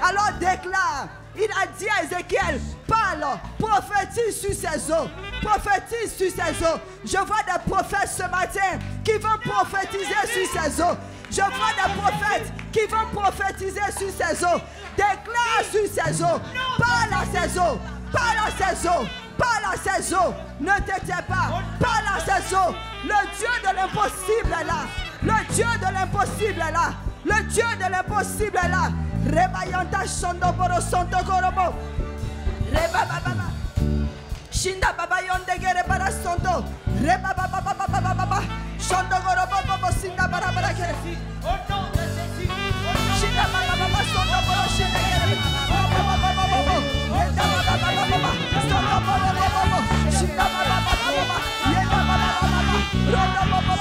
Alors déclare, il a dit à Ézéchiel, parle, prophétise sur ses eaux, prophétise sur ses eaux. Je vois des prophètes ce matin qui vont prophétiser sur ses eaux. Je vois des prophètes qui vont prophétiser sur ses eaux. Déclare sur ses eaux, parle à ses eaux, parle à ses eaux, parle à ses eaux. Ne t'étais pas, parle à ses eaux. Le Dieu de l'impossible est là. Le Dieu de l'impossible est là. Le Dieu de l'impossible est là. Rebayanta Shondo Boro Santo Gorobo. Rebababa. Shinda Baba Yonde Gere Bara Santo. Rebababa. Shondo Gorobo Bobo Sinda Bara Bara Gere. Shinda Baba Santo Boro Shinda Gere. Baba. Yenda Baba. Santo Boro Bobo. Shinda Baba. Yenda Baba. Rondo Bobo.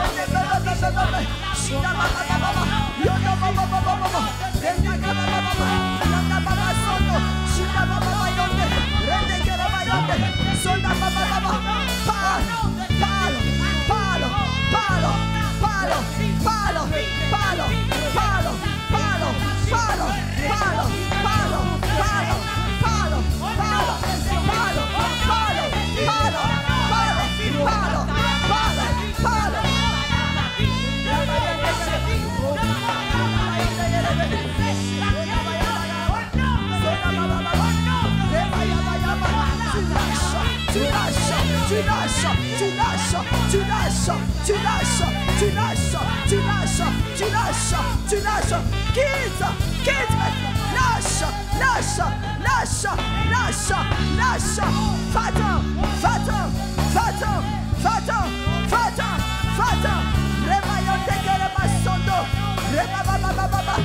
Yenda Baba. Shinda Baba. Yondo Bobo. Yenda Baba. Yenda Baba Santo. Shinda Baba Yonde. Rende Gere Bayonde. Sonda Baba. Parle. Tu lâches. Quitte. Lâche. Va-t'en. Remayonde Gere Basondo. Rebababa.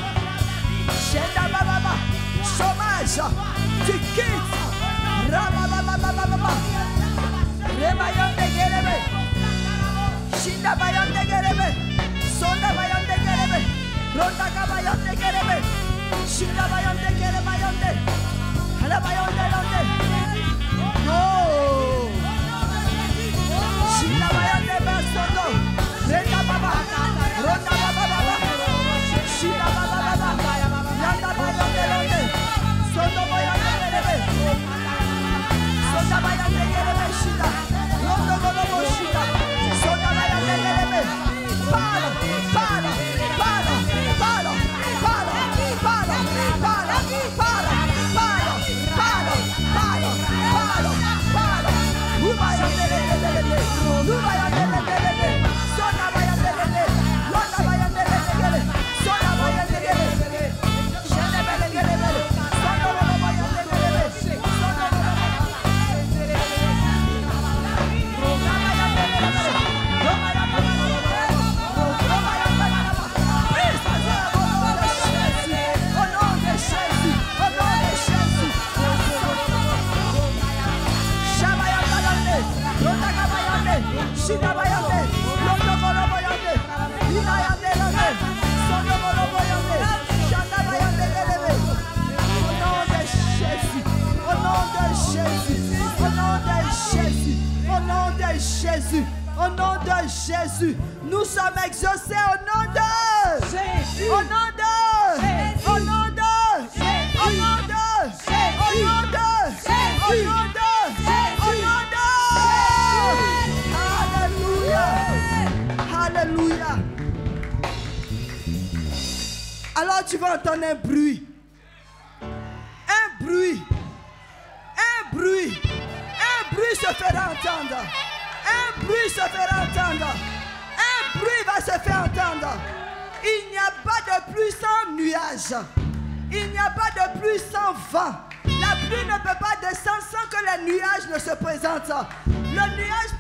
Shenda Baba. Chômage. Tu quittes. Rabababa. Remayonde Gere. Shinda Bayonde Gere. Sonda Bayonde Gere. Ronda Bayonde Gere. Shinda Bayonde Gere Bayonde. Hala Bayonde Londe. No. Shinda Bayonde Basondo. Renda Baba. Ronda Baba. Shinda Baba. Yanda Bayonde Londe. Sondo Bayonde Gere. Sonda Bayonde Gere. Shinda. Rondo Bobo Shinda. Sonda Bayonde Gere. Parle. Jésus. Nous sommes exaucés au nom de Jésus. Au nom de Jésus. Au nom de Jésus. Au nom de Jésus. Au nom de Jésus. Au nom de Jésus. Au nom de Alléluia. Alléluia. Alors tu vas entendre un bruit. Un bruit. Un bruit. Un bruit se fera entendre. Un bruit se fera entendre. Un bruit va se faire entendre. Il n'y a pas de pluie sans nuage. Il n'y a pas de pluie sans vent. La pluie ne peut pas descendre sans que le nuage ne se présente. Le nuage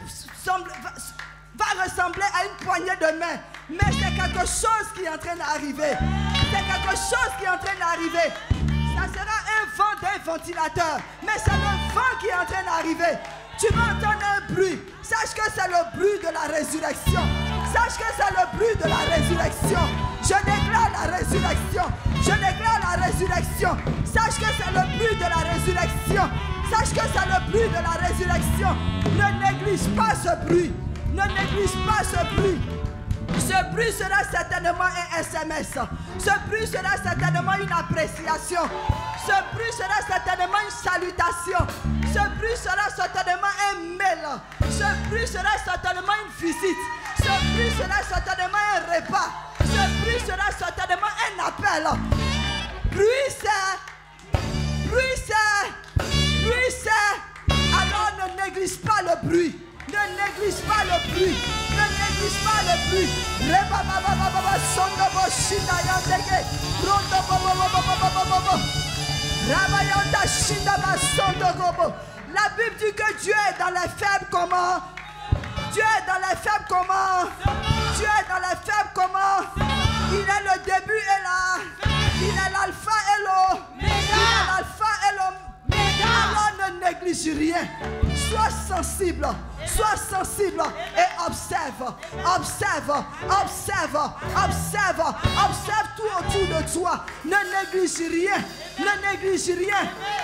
va ressembler à une poignée de main. Mais c'est quelque chose qui est en train d'arriver. C'est quelque chose qui est en train d'arriver. Ça sera un vent d'un ventilateur. Mais c'est le vent qui est en train d'arriver. Tu vas entendre un bruit. Sache que c'est le bruit de la résurrection. Sache que c'est le bruit de la résurrection. Je déclare la résurrection. Je déclare la résurrection. Sache que c'est le bruit de la résurrection. Sache que c'est le bruit de la résurrection. Ne néglige pas ce bruit. Ne néglige pas ce bruit. Ce bruit sera certainement un SMS. Ce bruit sera certainement une appréciation. Ce bruit sera certainement une salutation. Ce bruit sera certainement un mail. Ce bruit sera certainement une visite. Ce bruit sera certainement un repas. Ce bruit sera certainement un appel. Bruit c'est. Bruit c'est. Bruit c'est. Alors ne néglige pas le bruit. Ne néglige pas le bruit. Ne néglige pas le bruit. La Bible dit que Dieu est dans les faibles comment? Dieu est dans les faibles comment? Dieu est dans les faibles comment? Il est le début et là. Il est l'alpha et l'o. Il est l'alpha et l'o. Alors ne néglige rien. Sois sensible. Sois sensible et observe. Observe. Observe. Observe. Observe tout autour de toi. Ne néglige rien. Ne néglige rien.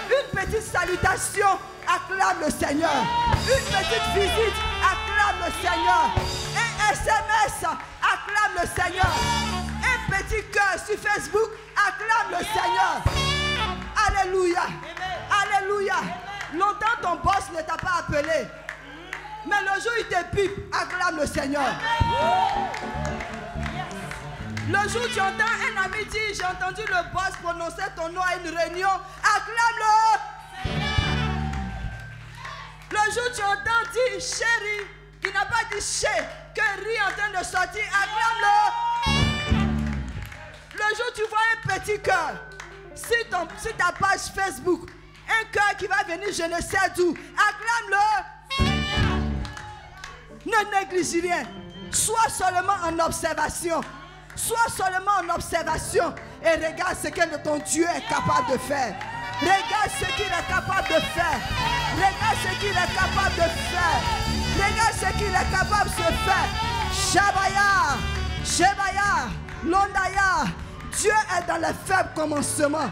Une petite salutation, acclame le Seigneur. Une petite visite, acclame le Seigneur. Un SMS, acclame le Seigneur. Un petit cœur sur Facebook, acclame le Seigneur. Alléluia. Alléluia. Longtemps ton boss ne t'a pas appelé. Mais le jour où il te pipe, acclame le Seigneur. Le jour où tu entends un ami dire, j'ai entendu le boss prononcer ton nom à une réunion, acclame-le. Le jour où tu entends dire chérie, qui n'a pas dit chez, que riz en train de sortir, acclame-le. Le jour où tu vois un petit cœur, sur ta page Facebook, un cœur qui va venir je ne sais d'où, acclame-le. Ne néglige rien. Sois seulement en observation. Sois seulement en observation et regarde ce que ton Dieu est capable de faire. Regarde ce qu'il est capable de faire. Regarde ce qu'il est capable de faire. Regarde ce qu'il est capable de faire. Shabaya, Shebaya, Londaya. Dieu est dans les faibles commencements.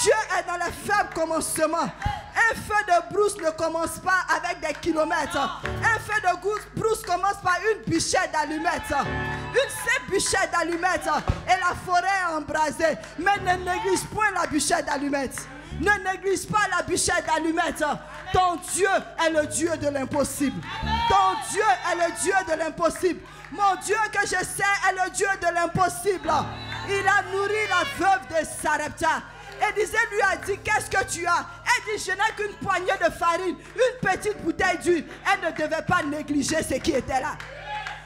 Dieu est dans les faibles commencements. Un feu de brousse ne commence pas avec des kilomètres. Un feu de brousse commence par une bûchette d'allumettes. Une seule bûchette d'allumettes et la forêt est embrasée. Mais ne néglige point la bûchette d'allumettes. Ne néglige pas la bûchette d'allumettes. Ton Dieu est le Dieu de l'impossible. Ton Dieu est le Dieu de l'impossible. Mon Dieu que je sais est le Dieu de l'impossible. Il a nourri la veuve de Sarepta. Élisée lui a dit, qu'est-ce que tu as? Elle dit, je n'ai qu'une poignée de farine, une petite bouteille d'huile. Elle ne devait pas négliger ce qui était là.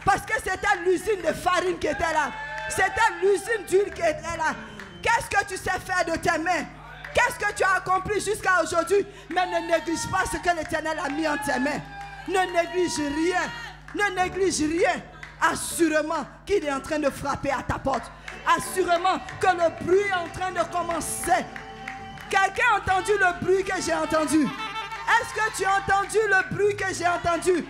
Parce que c'était l'usine de farine qui était là. C'était l'usine d'huile qui était là. Qu'est-ce que tu sais faire de tes mains? Qu'est-ce que tu as accompli jusqu'à aujourd'hui? Mais ne néglige pas ce que l'Éternel a mis en tes mains. Ne néglige rien. Ne néglige rien. Assurément qu'il est en train de frapper à ta porte. Assurément que le bruit est en train de commencer. Quelqu'un a entendu le bruit que j'ai entendu? Est-ce que tu as entendu le bruit que j'ai entendu?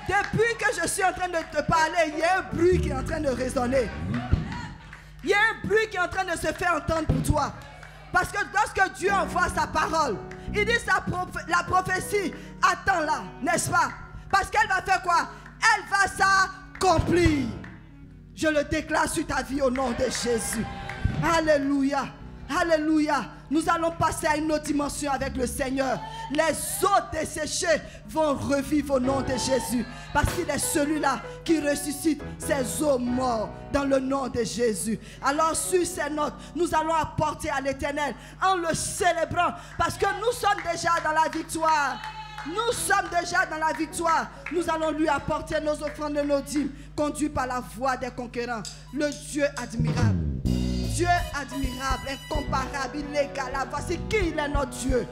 Depuis que je suis en train de te parler, il y a un bruit qui est en train de résonner. Il y a un bruit qui est en train de se faire entendre pour toi. Parce que lorsque Dieu envoie sa parole, il dit la prophétie, attends-la, n'est-ce pas? Parce qu'elle va faire quoi? Elle va accompli. Je le déclare sur ta vie au nom de Jésus. Alléluia. Alléluia. Nous allons passer à une autre dimension avec le Seigneur. Les eaux desséchées vont revivre au nom de Jésus. Parce qu'il est celui-là qui ressuscite ces eaux mortes dans le nom de Jésus. Alors sur ces notes, nous allons apporter à l'Éternel en le célébrant. Parce que nous sommes déjà dans la victoire. Nous sommes déjà dans la victoire. Nous allons lui apporter nos offrandes et nos dîmes, conduits par la voix des conquérants. Le Dieu admirable. Dieu admirable, incomparable, inégalable. Voici qui il est notre Dieu.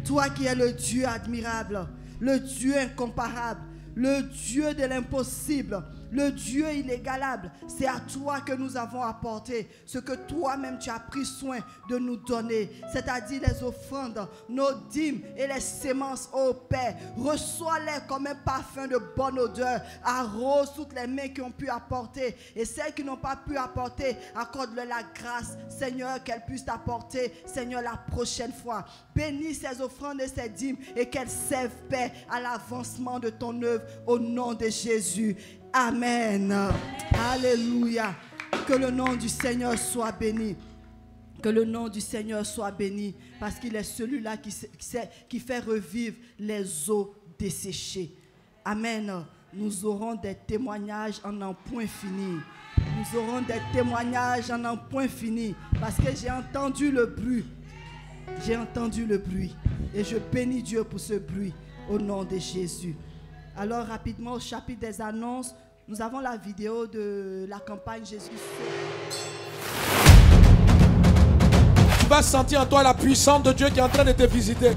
Toi qui es le Dieu admirable, le Dieu incomparable, le Dieu de l'impossible, le Dieu inégalable, c'est à toi que nous avons apporté ce que toi-même tu as pris soin de nous donner, c'est-à-dire les offrandes, nos dîmes et les sémences, ô Père. Reçois-les comme un parfum de bonne odeur, arrose toutes les mains qui ont pu apporter et celles qui n'ont pas pu apporter, accorde-leur la grâce, Seigneur, qu'elles puissent apporter, Seigneur, la prochaine fois. Bénis ces offrandes et ces dîmes et qu'elles servent, Père, à l'avancement de ton œuvre au nom de Jésus. Amen. Alléluia. Que le nom du Seigneur soit béni. Que le nom du Seigneur soit béni. Parce qu'il est celui-là qui fait revivre les eaux desséchées. Amen. Nous aurons des témoignages en un point fini. Nous aurons des témoignages en un point fini. Parce que j'ai entendu le bruit. J'ai entendu le bruit. Et je bénis Dieu pour ce bruit. Au nom de Jésus. Alors rapidement au chapitre des annonces, nous avons la vidéo de la campagne Jésus. Tu vas sentir en toi la puissance de Dieu qui est en train de te visiter.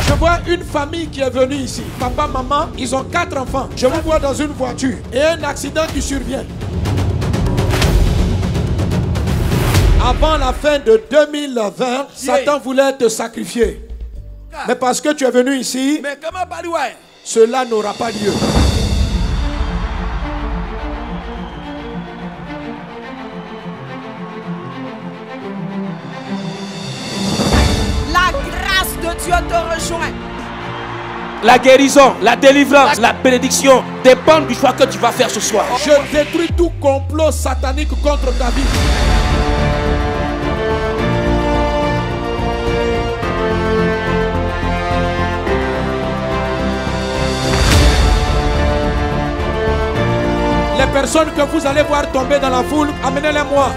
Je vois une famille qui est venue ici. Papa, maman, ils ont 4 enfants. Je vous vois dans une voiture et un accident qui survient. Avant la fin de 2020, Satan voulait te sacrifier. Mais parce que tu es venu ici, cela n'aura pas lieu. La grâce de Dieu te rejoint. La guérison, la délivrance, la bénédiction dépendent du choix que tu vas faire ce soir. Je détruis tout complot satanique contre ta vie. Les personnes que vous allez voir tomber dans la foule, amenez-les-moi.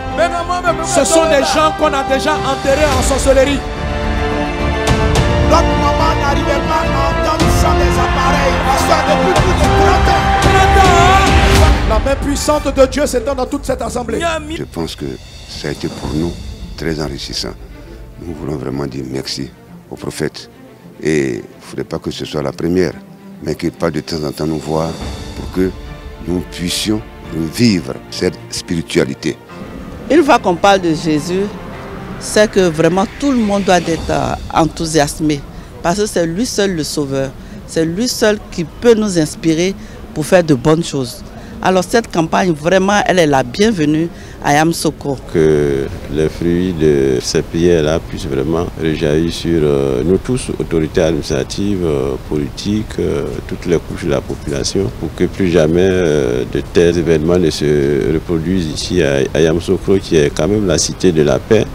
Ce sont des gens qu'on a déjà enterrés en sorcellerie. Notre maman n'arrivait pas à entendre sans les appareils. Pasteur, depuis plus de 30 ans. La main puissante de Dieu s'étend dans toute cette assemblée. Je pense que ça a été pour nous très enrichissant. Nous voulons vraiment dire merci au prophète. Et il ne faudrait pas que ce soit la première, mais qu'il parle de temps en temps nous voir pour que nous puissions vivre cette spiritualité. Une fois qu'on parle de Jésus, c'est que vraiment tout le monde doit être enthousiasmé. Parce que c'est lui seul le sauveur. C'est lui seul qui peut nous inspirer pour faire de bonnes choses. Alors cette campagne, vraiment, elle est la bienvenue à Yamoussoukro. Que les fruits de ces prières-là puissent vraiment rejaillir sur nous tous, autorités administratives, politiques, toutes les couches de la population, pour que plus jamais de tels événements ne se reproduisent ici à Yamoussoukro, qui est quand même la cité de la paix.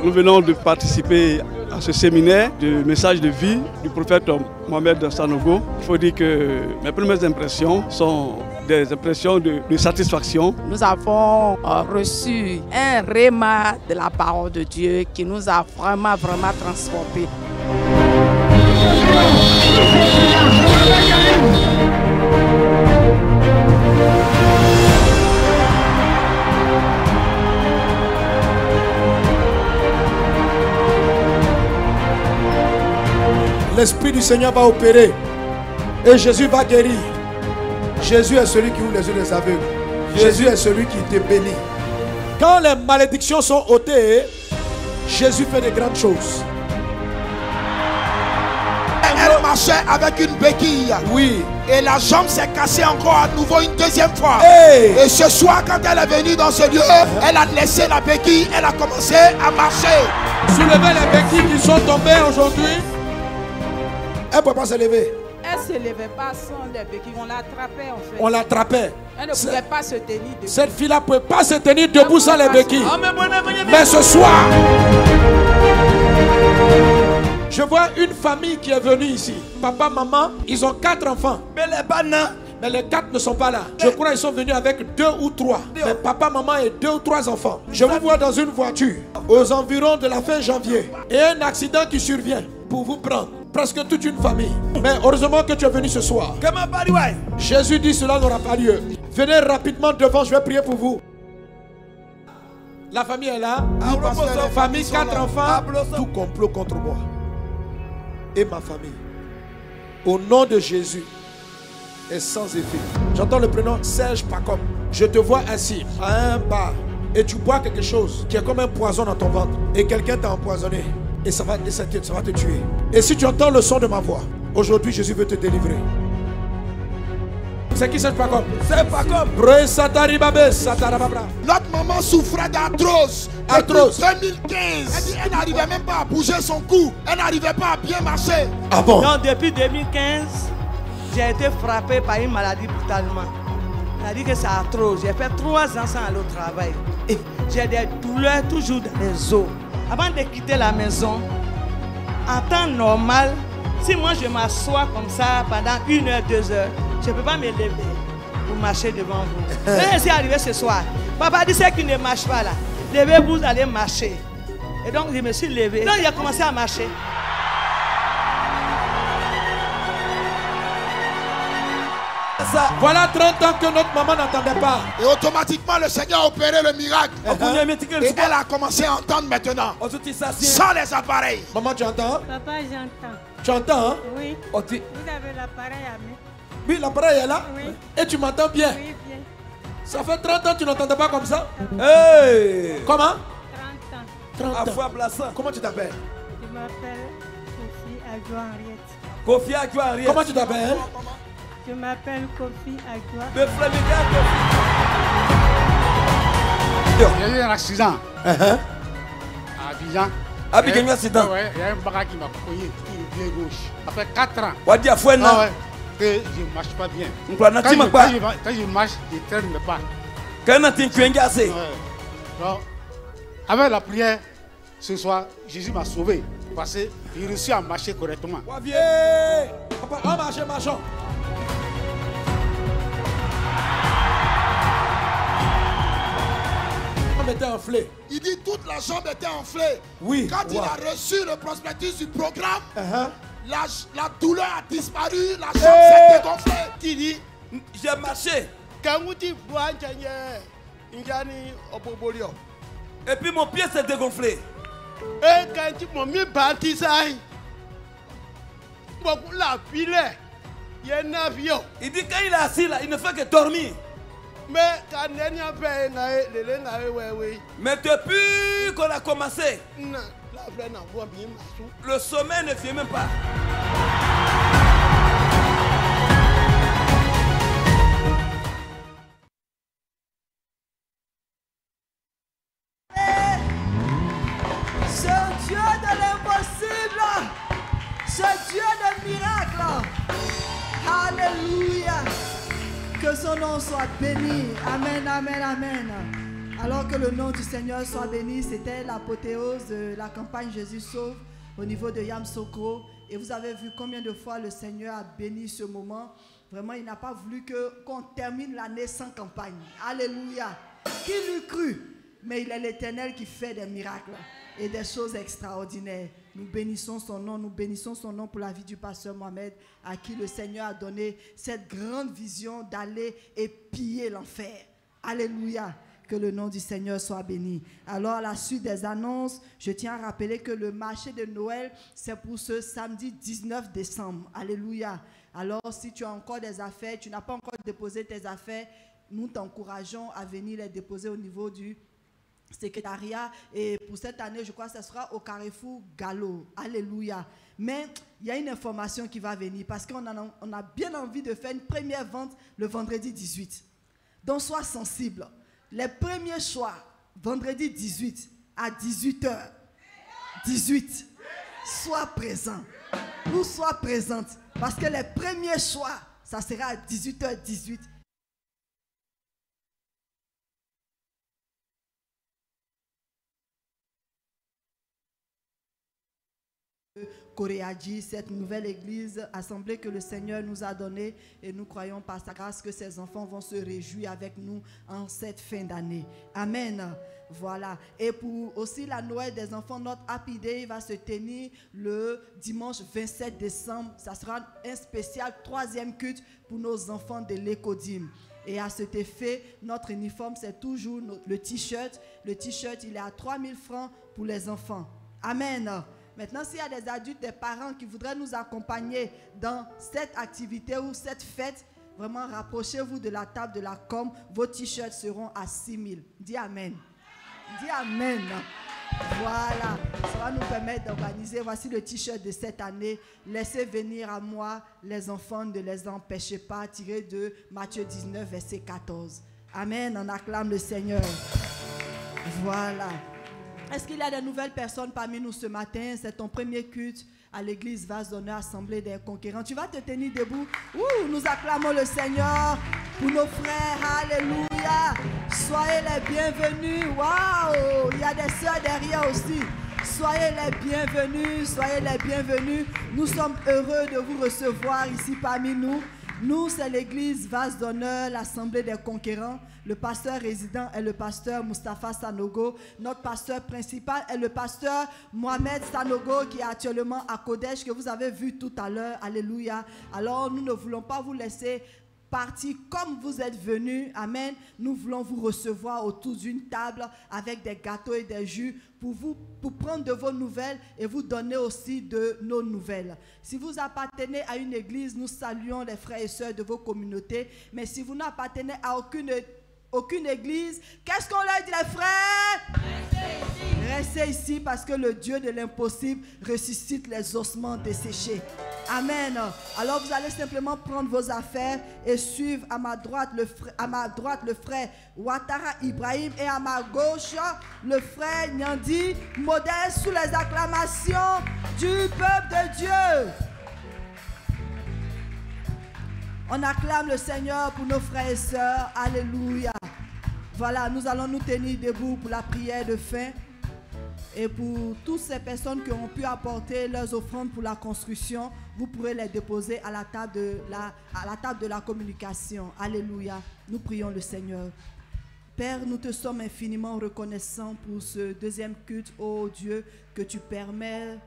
Nous venons de participer à ce séminaire de message de vie du prophète Mohamed Sanogo. Il faut dire que mes premières impressions sont des impressions de satisfaction. Nous avons reçu un réma de la parole de Dieu qui nous a vraiment transformés. L'Esprit du Seigneur va opérer et Jésus va guérir. Jésus est celui qui ouvre les yeux des aveugles. Jésus est celui qui te bénit. Quand les malédictions sont ôtées, Jésus fait de grandes choses. Elle marchait avec une béquille. Oui. Et la jambe s'est cassée encore à nouveau une deuxième fois. Hey. Et ce soir, quand elle est venue dans ce lieu, elle a laissé la béquille, elle a commencé à marcher. Soulevez les béquilles qui sont tombées aujourd'hui. Elle ne peut pas se lever. Elle ne se levait pas sans les béquilles. On l'attrapait en fait. On l'attrapait. Elle ne pouvait pas se tenir debout. Cette fille-là ne pouvait pas se tenir debout sans les béquilles. Mais ce soir, je vois une famille qui est venue ici. Papa, maman, ils ont 4 enfants. Mais les 4 ne sont pas là. Je crois qu'ils sont venus avec 2 ou 3. Mais papa, maman et 2 ou 3 enfants. Je vous vois dans une voiture aux environs de la fin janvier. Et un accident qui survient pour vous prendre. Presque toute une famille. Mais heureusement que tu es venu ce soir. Jésus dit cela n'aura pas lieu. Venez rapidement devant, je vais prier pour vous. La famille est là. Famille, 4 enfants. Tout complot contre moi et ma famille. Au nom de Jésus. Est sans effet. J'entends le prénom Serge Pacom. Je te vois assis à un bar et tu bois quelque chose qui est comme un poison dans ton ventre et quelqu'un t'a empoisonné et ça va te tuer. Et si tu entends le son de ma voix, aujourd'hui Jésus veut te délivrer. C'est qui Serge Pacom? C'est Pacom. Notre maman souffrait d'arthrose. Arthrose. 2015. Elle dit, elle n'arrivait même pas à bouger son cou. Elle n'arrivait pas à bien marcher. Ah bon? Non, depuis 2015. J'ai été frappé par une maladie brutalement. On a dit que c'est arthrose. J'ai fait 3 ans sans aller au travail. J'ai des douleurs toujours dans les os. Avant de quitter la maison, en temps normal, si moi je m'assois comme ça pendant 1 heure, 2 heures, je ne peux pas me lever pour marcher devant vous. Mais je suis arrivé ce soir. Papa dit c'est qui ne marche pas là. Levez-vous, vous allez marcher. Et donc je me suis levé. Donc il a commencé à marcher. Voilà 30 ans que notre maman n'entendait pas. Et automatiquement le Seigneur a opéré le miracle. Et elle a commencé à entendre maintenant. Sans les appareils. Maman, tu entends? Papa, j'entends. Tu entends? Hein? Oui. Vous avez l'appareil à main. Oui, l'appareil est là? Oui. Et tu m'entends bien? Oui, bien. Ça fait 30 ans que tu n'entendais pas comme ça? Hey! Comment? 30 ans. 30 ans. Comment tu t'appelles? Je m'appelle Kofi Adjoa Henriette. Kofi Adjoa Henriette. Comment tu t'appelles? Je m'appelle Kofi Adjoa. Il y a eu un accident à Abidjan. Abidjan, un accident. Il y a un bagage qui m'a cogné sur le pied gauche. Ça fait 4 ans. On dit à Fouena. Que je ne marche pas bien. Quand je marche, je traîne mes pas. Donc, avec la prière, ce soir, Jésus m'a sauvé. Parce que j'ai réussi à marcher correctement. Papa, on marche, marchons. était enflée. Il dit toute la jambe était enflée. Oui. Quand il a reçu le prospectus du programme, la douleur a disparu, la jambe s'est dégonflée. Qui dit, j'ai marché. Et puis mon pied s'est dégonflé. Il dit quand il est assis là, il ne fait que dormir. Mais depuis qu'on a commencé, le sommeil ne vient même pas. Ce Dieu de l'impossible, ce Dieu de miracle, alléluia, que son nom soit béni, amen, amen, amen. Alors que le nom du Seigneur soit béni, c'était l'apothéose de la campagne Jésus sauve au niveau de Yamsoko. Et vous avez vu combien de fois le Seigneur a béni ce moment. Vraiment, il n'a pas voulu qu'on termine l'année sans campagne. Alléluia. Qui l'eût cru? Mais il est l'Éternel qui fait des miracles et des choses extraordinaires. Nous bénissons son nom pour la vie du pasteur Mohamed, à qui le Seigneur a donné cette grande vision d'aller et piller l'enfer. Alléluia. Que le nom du Seigneur soit béni. Alors, à la suite des annonces, je tiens à rappeler que le marché de Noël, c'est pour ce samedi 19 décembre. Alléluia. Alors, si tu as encore des affaires, tu n'as pas encore déposé tes affaires, nous t'encourageons à venir les déposer au niveau du secrétariat. Et pour cette année, je crois que ce sera au Carrefour Gallo. Alléluia. Mais il y a une information qui va venir parce qu'on a bien envie de faire une première vente le vendredi 18. Donc, sois sensible. Les premiers choix, vendredi 18 à 18h. 18. Sois présent. Ou sois présente. Parce que les premiers choix, ça sera à 18h18. Koreadji, cette nouvelle église, assemblée que le Seigneur nous a donnée, et nous croyons par sa grâce que ses enfants vont se réjouir avec nous en cette fin d'année. Amen. Voilà. Et pour aussi la Noël des enfants, notre Happy Day va se tenir le dimanche 27 décembre. Ça sera un spécial 3e culte pour nos enfants de l'Écodim. Et à cet effet, notre uniforme, c'est toujours le t-shirt. Le t-shirt, il est à 3000 francs pour les enfants. Amen. Maintenant, s'il y a des adultes, des parents qui voudraient nous accompagner dans cette activité ou cette fête, vraiment rapprochez-vous de la table de la com. Vos t-shirts seront à 6000. Dis Amen. Dis Amen. Voilà. Ça va nous permettre d'organiser. Voici le t-shirt de cette année. Laissez venir à moi les enfants, ne les empêchez pas. Tiré de Matthieu 19, verset 14. Amen. On acclame le Seigneur. Voilà. Est-ce qu'il y a de nouvelles personnes parmi nous ce matin? C'est ton premier culte à l'église Vase d'Honneur, Assemblée des Conquérants. Tu vas te tenir debout. Nous acclamons le Seigneur pour nos frères. Alléluia. Soyez les bienvenus. Waouh. Il y a des sœurs derrière aussi. Soyez les bienvenus. Soyez les bienvenus. Nous sommes heureux de vous recevoir ici parmi nous. Nous, c'est l'église Vase d'Honneur, l'Assemblée des Conquérants. Le pasteur résident est le pasteur Moustapha Sanogo. Notre pasteur principal est le pasteur Mohamed Sanogo qui est actuellement à Kodesh, que vous avez vu tout à l'heure. Alléluia. Alors, nous ne voulons pas vous laisser partir comme vous êtes venus. Amen. Nous voulons vous recevoir autour d'une table avec des gâteaux et des jus pour prendre de vos nouvelles et vous donner aussi de nos nouvelles. Si vous appartenez à une église, nous saluons les frères et sœurs de vos communautés. Mais si vous n'appartenez à aucune église, qu'est-ce qu'on leur dit, les frères? Restez ici parce que le Dieu de l'impossible ressuscite les ossements desséchés. Amen. Alors vous allez simplement prendre vos affaires et suivre à ma droite le frère Ouattara Ibrahim et à ma gauche le frère Nyandi, modèle sous les acclamations du peuple de Dieu. On acclame le Seigneur pour nos frères et sœurs. Alléluia. Voilà, nous allons nous tenir debout pour la prière de fin. Et pour toutes ces personnes qui ont pu apporter leurs offrandes pour la construction, vous pourrez les déposer à la table de la communication. Alléluia. Nous prions le Seigneur. Père, nous te sommes infiniment reconnaissants pour ce deuxième culte, ô Dieu, que tu permets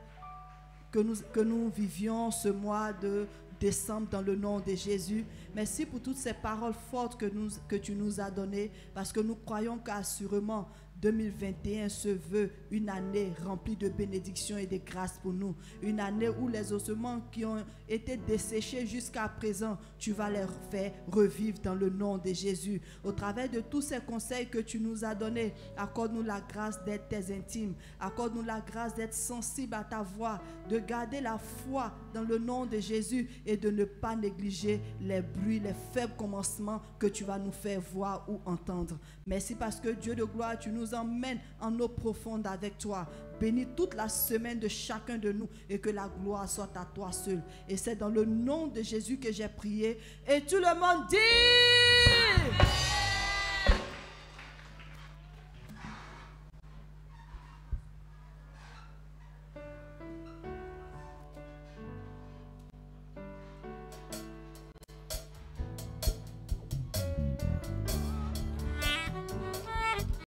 que nous vivions ce mois de décembre dans le nom de Jésus. Merci pour toutes ces paroles fortes que tu nous as données, parce que nous croyons qu'assurément 2021 se veut une année remplie de bénédictions et de grâces pour nous. Une année où les ossements qui ont été desséchés jusqu'à présent, tu vas les faire revivre dans le nom de Jésus. Au travers de tous ces conseils que tu nous as donnés, accorde-nous la grâce d'être tes intimes. Accorde-nous la grâce d'être sensible à ta voix, de garder la foi dans le nom de Jésus et de ne pas négliger les bruits, les faibles commencements que tu vas nous faire voir ou entendre. Merci parce que Dieu de gloire, tu nous emmènes en eau profonde avec toi. Bénis toute la semaine de chacun de nous et que la gloire soit à toi seul. Et c'est dans le nom de Jésus que j'ai prié. Et tout le monde dit...